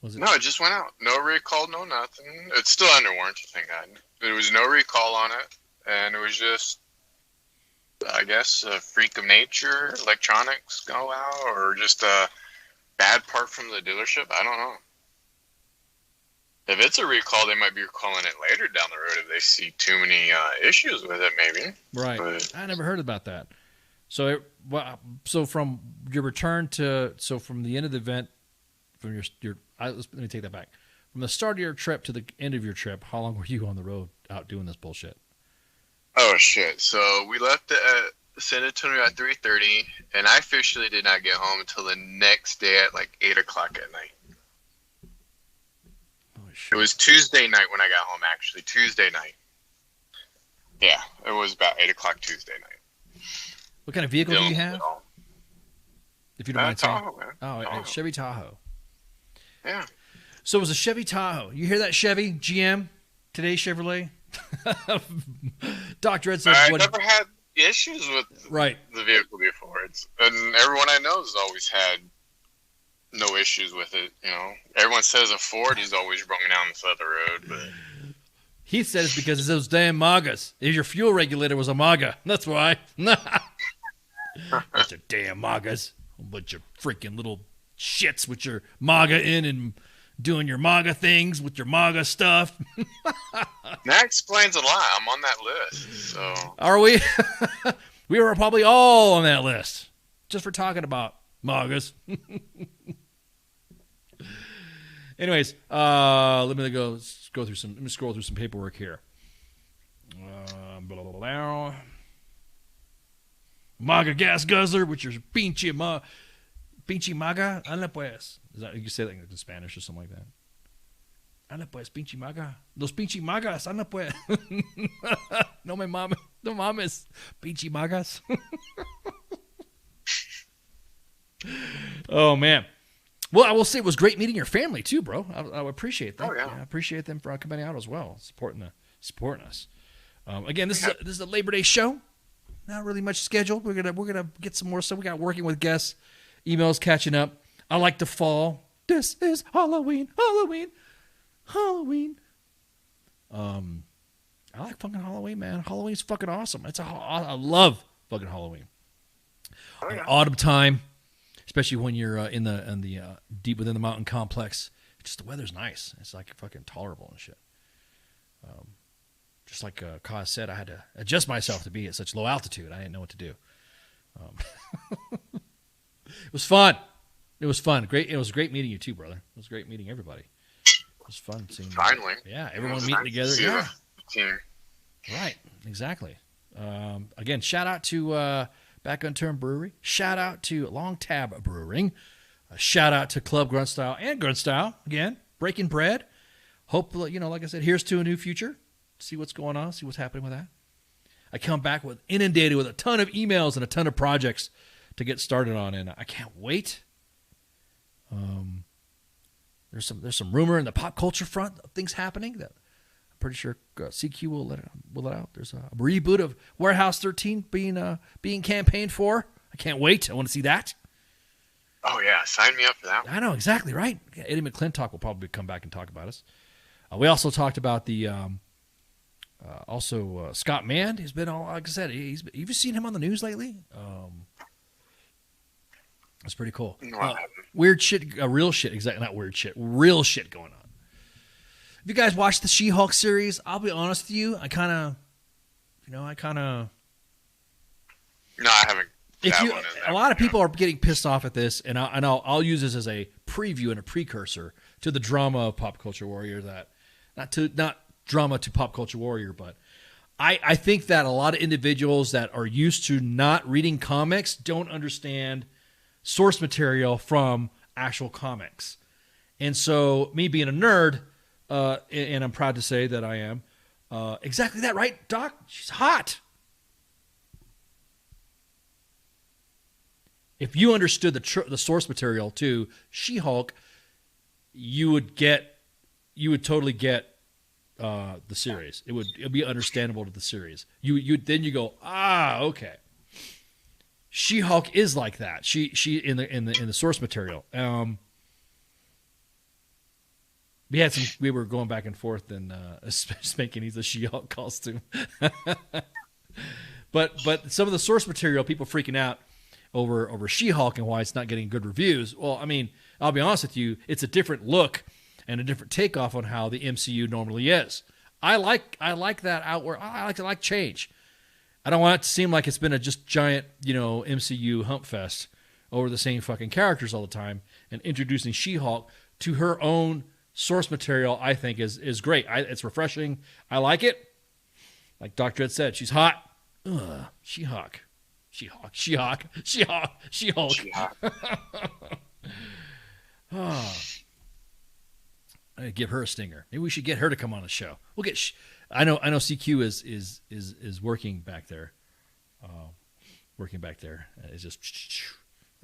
Was it? No, it just went out. No recall, no nothing. It's still under warranty, thank God. There was no recall on it, and it was just, I guess, a freak of nature, electronics go out, or just a bad part from the dealership. I don't know. If it's a recall, they might be recalling it later down the road if they see too many issues with it, maybe. Right. But I never heard about that. So, so from your return from the end of the event, from let me take that back. From the start of your trip to the end of your trip, how long were you on the road out doing this bullshit? Oh, shit. So we left at San Antonio at 3:30, and I officially did not get home until the next day at 8 o'clock at night. It was Tuesday night when I got home, actually. Tuesday night. Yeah, it was about 8 o'clock Tuesday night. What kind of vehicle do you have? If you don't mind saying. Tahoe, man. Oh, Tahoe. Chevy Tahoe. Yeah. So it was a Chevy Tahoe. You hear that, Chevy? GM? Today's Chevrolet? Doc Dredd says... I never had issues with the vehicle before. And everyone I know has always had no issues with it, Everyone says a Ford is always rolling down the side of the road, but... He said it's because it's those damn MAGAs. If your fuel regulator was a MAGA, that's why. Bunch of damn MAGAs. A bunch of freaking little shits with your MAGA in and doing your MAGA things with your MAGA stuff. That explains a lot. I'm on that list. So Are we? We were probably all on that list just for talking about MAGAs. Anyways, let me scroll through some paperwork here. Blah, blah, blah. MAGA gas guzzler, which is pinche MAGA. Anda pues. Is that, you say that in Spanish or something like that? Anda pues, pinche MAGA. Los pinche MAGAs. Anda pues. No me mames. No mames. Pinche MAGAs. Oh, man. Well, I will say it was great meeting your family too, bro. I appreciate that. Oh, yeah. I appreciate them for coming out as well, supporting us. Again, this is a Labor Day show. Not really much scheduled. We're gonna get some more stuff. We got working with guests, emails catching up. I like the fall. This is Halloween. I like fucking Halloween, man. Halloween's fucking awesome. I love fucking Halloween. Oh, yeah. Autumn time. Especially when you're in the deep within the mountain complex. Just the weather's nice. It's like fucking tolerable and shit. Just like Kaz said, I had to adjust myself to be at such low altitude. I didn't know what to do. It was fun. It was fun. Great. It was great meeting you too, brother. It was great meeting everybody. It was fun seeing. Finally. Yeah, everyone meeting together. Yeah. Right. Exactly. Again, shout out to Back on Turn Brewery. Shout out to Long Tab Brewing. Shout out to Club Grunt Style and Grunt Style. Again, breaking bread. Hope, like I said, here's to a new future. See what's going on. See what's happening with that. I come back inundated with a ton of emails and a ton of projects to get started on, and I can't wait. There's some rumor in the pop culture front of things happening that I'm pretty sure CQ will let it out. There's a reboot of Warehouse 13 being campaigned for. I can't wait. I want to see that. Oh yeah, sign me up for that one. I know exactly right. Eddie McClintock will probably come back and talk about us. We also talked about the Scott Mann. He's been all, like I said. Have you seen him on the news lately? That's pretty cool. No, weird shit, real shit. Exactly, not weird shit. Real shit going on. If you guys watched the She-Hulk series, I'll be honest with you. I kind of. No, I haven't. A lot of people are getting pissed off at this, and I'll use this as a preview and a precursor to the drama of Pop Culture Warrior. That not drama to Pop Culture Warrior, but I think that a lot of individuals that are used to not reading comics don't understand source material from actual comics. And so me being a nerd, and I'm proud to say that I am, exactly that, right, Doc? She's hot. If you understood the source material to She-Hulk, you would totally get the series. It'd be understandable to the series. Then you go, okay. She-Hulk is like that. She in the source material. We were going back and forth and making he's a She-Hulk costume. but some of the source material, people freaking out over She-Hulk and why it's not getting good reviews. Well, I mean, I'll be honest with you, it's a different look and a different takeoff on how the MCU normally is. I like that outward. I like change. I don't want it to seem like it's been a just giant, MCU hump fest over the same fucking characters all the time. And introducing She-Hulk to her own source material, I think, is great. It's refreshing. I like it. Like Doc Dredd said, she's hot. Ugh, She-Hulk. She-Hulk. Oh. I give her a stinger. Maybe we should get her to come on the show. We'll get. I know. CQ is working back there. It's just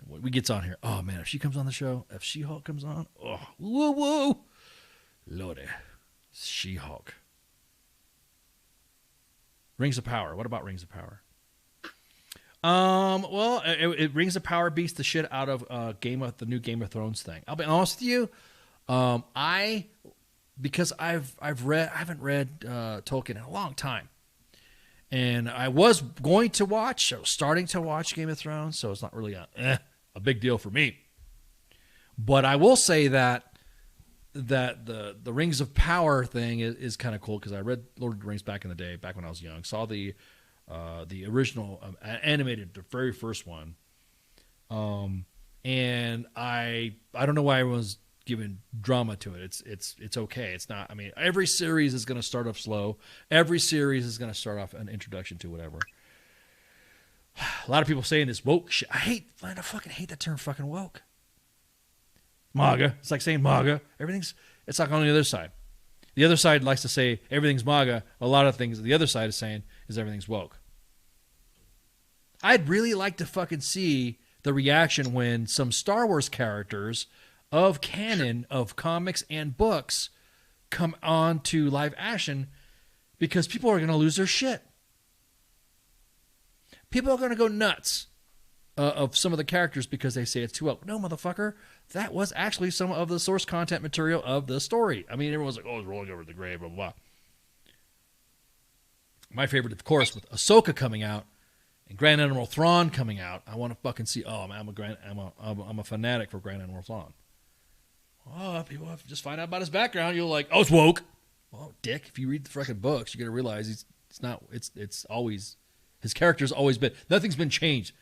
we gets on here. Oh man, if she comes on the show, if She-Hulk comes on, whoa, Lordy, She-Hulk. Rings of Power. What about Rings of Power? Well, it Rings of Power beats the shit out of the new Game of Thrones thing. I'll be honest with you. I because I haven't read Tolkien in a long time. And I was starting to watch Game of Thrones, so it's not really a big deal for me. But I will say that the Rings of Power thing is kind of cool, because I read Lord of the Rings back in the day, back when I was young. Saw the original animated, the very first one. And I don't know why everyone's giving drama to it. It's okay. It's not. I mean, every series is going to start off slow. Every series is going to start off an introduction to whatever. A lot of people saying this woke shit. I fucking hate that term, fucking woke. MAGA. It's like saying MAGA. It's like on the other side. The other side likes to say everything's MAGA. A lot of things the other side is saying is everything's woke. I'd really like to fucking see the reaction when some Star Wars characters of canon, of comics and books, come on to live action, because people are going to lose their shit. People are going to go nuts of some of the characters because they say it's too woke. No, motherfucker. That was actually some of the source content material of the story. I mean, everyone's like, oh, it's rolling over the grave, blah, blah, blah. My favorite, of course, with Ahsoka coming out and Grand Admiral Thrawn coming out, I want to fucking see, I'm a fanatic for Grand Admiral Thrawn. Oh, people have to just find out about his background. You're like, oh, it's woke. Well, dick, if you read the fucking books, you got to realize it's always, his character's always been, nothing's been changed.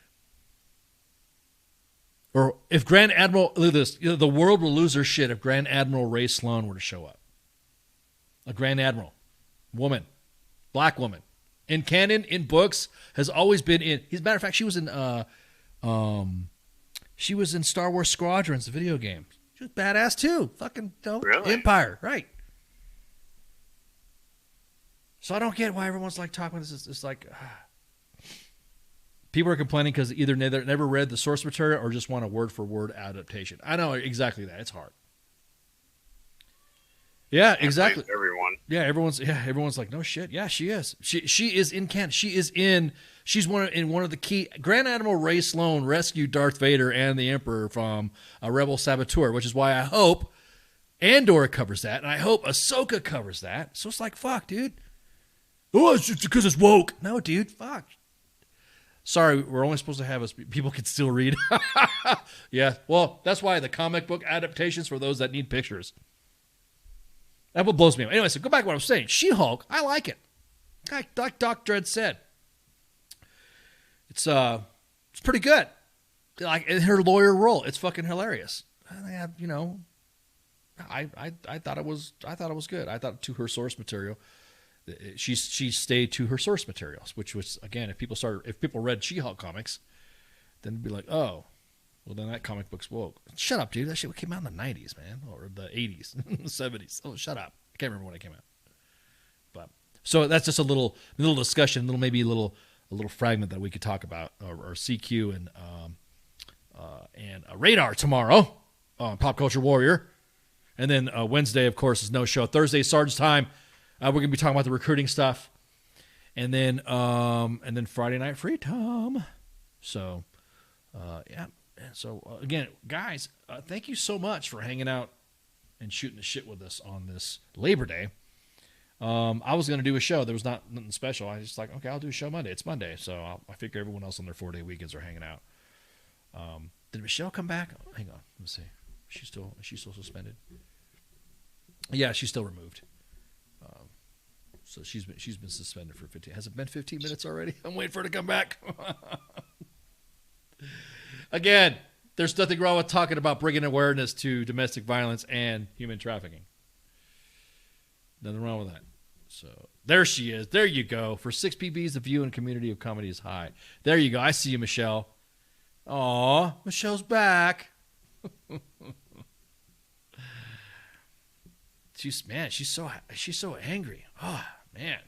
Or if Grand Admiral, look at this, the world will lose their shit if Grand Admiral Ray Sloan were to show up. A Grand Admiral, woman, black woman, in canon, in books, has always been in. As a matter of fact, she was in Star Wars Squadrons, the video game. She was badass too. Fucking really? Empire, right? So I don't get why everyone's like talking about this. It's like people are complaining because either never read the source material or just want a word for word adaptation. I know exactly that. It's hard. Yeah, exactly. Everyone. Yeah, everyone's like, no shit. Yeah, she is. She is in canon. She's in one of the key. Grand Admiral Ray Sloan rescued Darth Vader and the Emperor from a rebel saboteur, which is why I hope Andor covers that, and I hope Ahsoka covers that. So it's like, fuck, dude. Oh, it's just because it's woke. No, dude, fuck. Sorry, we're only supposed to have us. People can still read. Yeah, well, that's why the comic book adaptations for those that need pictures. That what blows me up. Anyway, so go back to what I was saying. She-Hulk, I like it. Like Doc Dredd said, it's pretty good. Like in her lawyer role, it's fucking hilarious. I thought it was good. I thought to her source material, she stayed to her source materials, which was, again, if people read She-Hulk comics, then it'd be like, oh, well, then that comic book's woke. Shut up, dude. That shit came out in the 90s, man, or the 80s, 70s. Oh, shut up. I can't remember when it came out. But so that's just a little discussion, maybe a little fragment that we could talk about, or CQ and Radar tomorrow on Pop Culture Warrior, and then Wednesday, of course, is no show. Thursday, Sarge's Time. We're gonna be talking about the recruiting stuff, and then Friday Night Free Tom. So, yeah. So, again, guys, thank you so much for hanging out and shooting the shit with us on this Labor Day. I was going to do a show. There was nothing special. I was just like, okay, I'll do a show Monday. It's Monday. So I figure everyone else on their 4-day weekends are hanging out. Did Michelle come back? Oh, hang on. Let me see. Is she still suspended? Yeah, she's still removed. So she's been suspended for 15. Has it been 15 minutes already? I'm waiting for her to come back. Again, there's nothing wrong with talking about bringing awareness to domestic violence and human trafficking. Nothing wrong with that. So there she is. There you go. For 6 PBs, the view and community of comedy is high. There you go. I see you, Michelle. Aw, Michelle's back. She's so angry. Oh, man.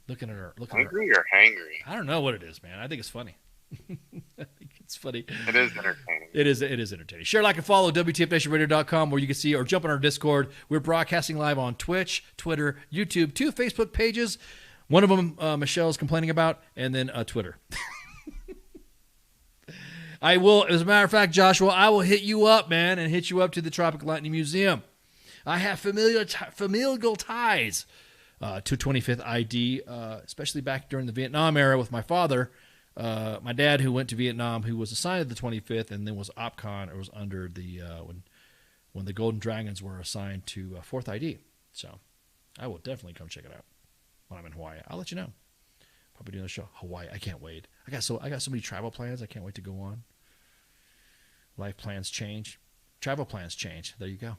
Looking at her. Angry or hangry? I don't know what it is, man. I think it's funny. I think it's funny. It is entertaining. It is entertaining. Share, like, and follow WTFNationRadio.com, where you can see or jump on our Discord. We're broadcasting live on Twitch, Twitter, YouTube, 2 Facebook pages. One of them Michelle's complaining about, and then Twitter. I will, as a matter of fact, Joshua, I will hit you up, man, and hit you up to the Tropic Lightning Museum. I have familial ties to 25th ID, especially back during the Vietnam era with my father. My dad, who went to Vietnam, who was assigned to the 25th and then was OPCON, or was under the when the Golden Dragons were assigned to 4th ID. So I will definitely come check it out when I'm in Hawaii. I'll let you know. Probably doing a show. Hawaii, I can't wait. I got so many travel plans I can't wait to go on. Life plans change. Travel plans change. There you go.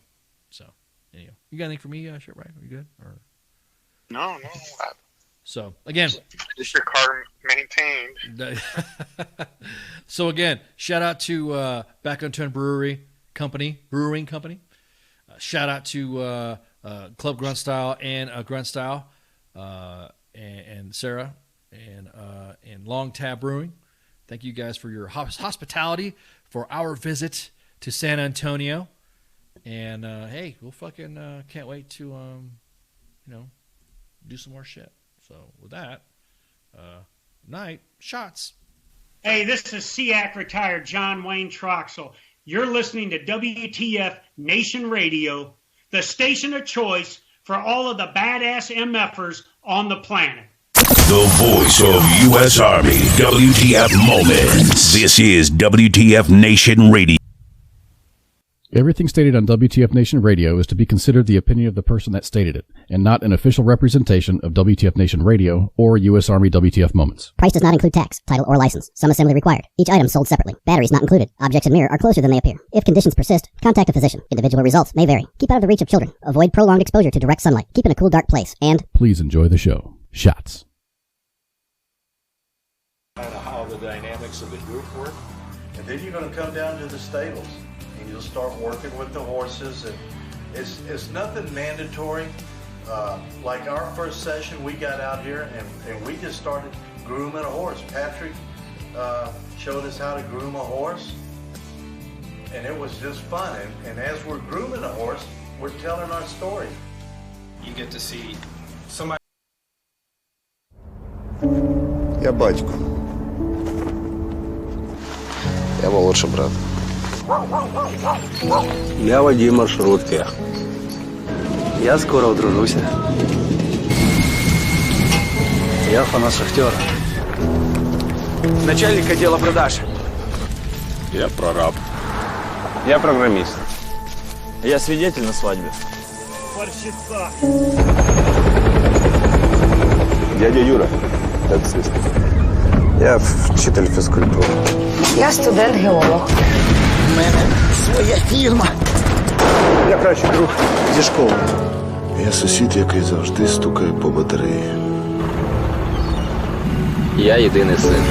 So, anyway. You got anything for me, Shit Right? Are you good? Or No. So, again. Is your car maintained? So, again, shout out to Back on Turn Brewing Company. Shout out to Club Grunt Style and Grunt Style and Sarah and Long Tab Brewing. Thank you guys for your hospitality for our visit to San Antonio. And, hey, we'll fucking can't wait to, do some more shit. So, with that, night, shots. Hey, this is SEAC retired John Wayne Troxel. You're listening to WTF Nation Radio, the station of choice for all of the badass MFers on the planet. The voice of U.S. Army, WTF Moments. This is WTF Nation Radio. Everything stated on WTF Nation Radio is to be considered the opinion of the person that stated it, and not an official representation of WTF Nation Radio or U.S. Army WTF Moments. Price does not include tax, title, or license. Some assembly required. Each item sold separately. Batteries not included. Objects in mirror are closer than they appear. If conditions persist, contact a physician. Individual results may vary. Keep out of the reach of children. Avoid prolonged exposure to direct sunlight. Keep in a cool, dark place. And please enjoy the show. Shots. How the dynamics of the group work, and then you're going to come down to the stables and you'll start working with the horses, and it's nothing mandatory. Like our first session, we got out here and we just started grooming a horse. Patrick showed us how to groom a horse, and it was just fun. And as we're grooming a horse, we're telling our story. You get to see somebody. Я батько. Я молодший брат. Я водій маршрутки. Я скоро одружуся. Я фанат шахтера. Начальник отдела продаж. Я прораб. Я программист. Я свидетель на свадьбе. Борщица. Дядя Юра, таксист. Я вчитель фізкультури. Я студент-геолог. У мене своя фірма. Я кращий друг зі школи. Я сусід, який завжди стукає по батареї. Я єдиний син.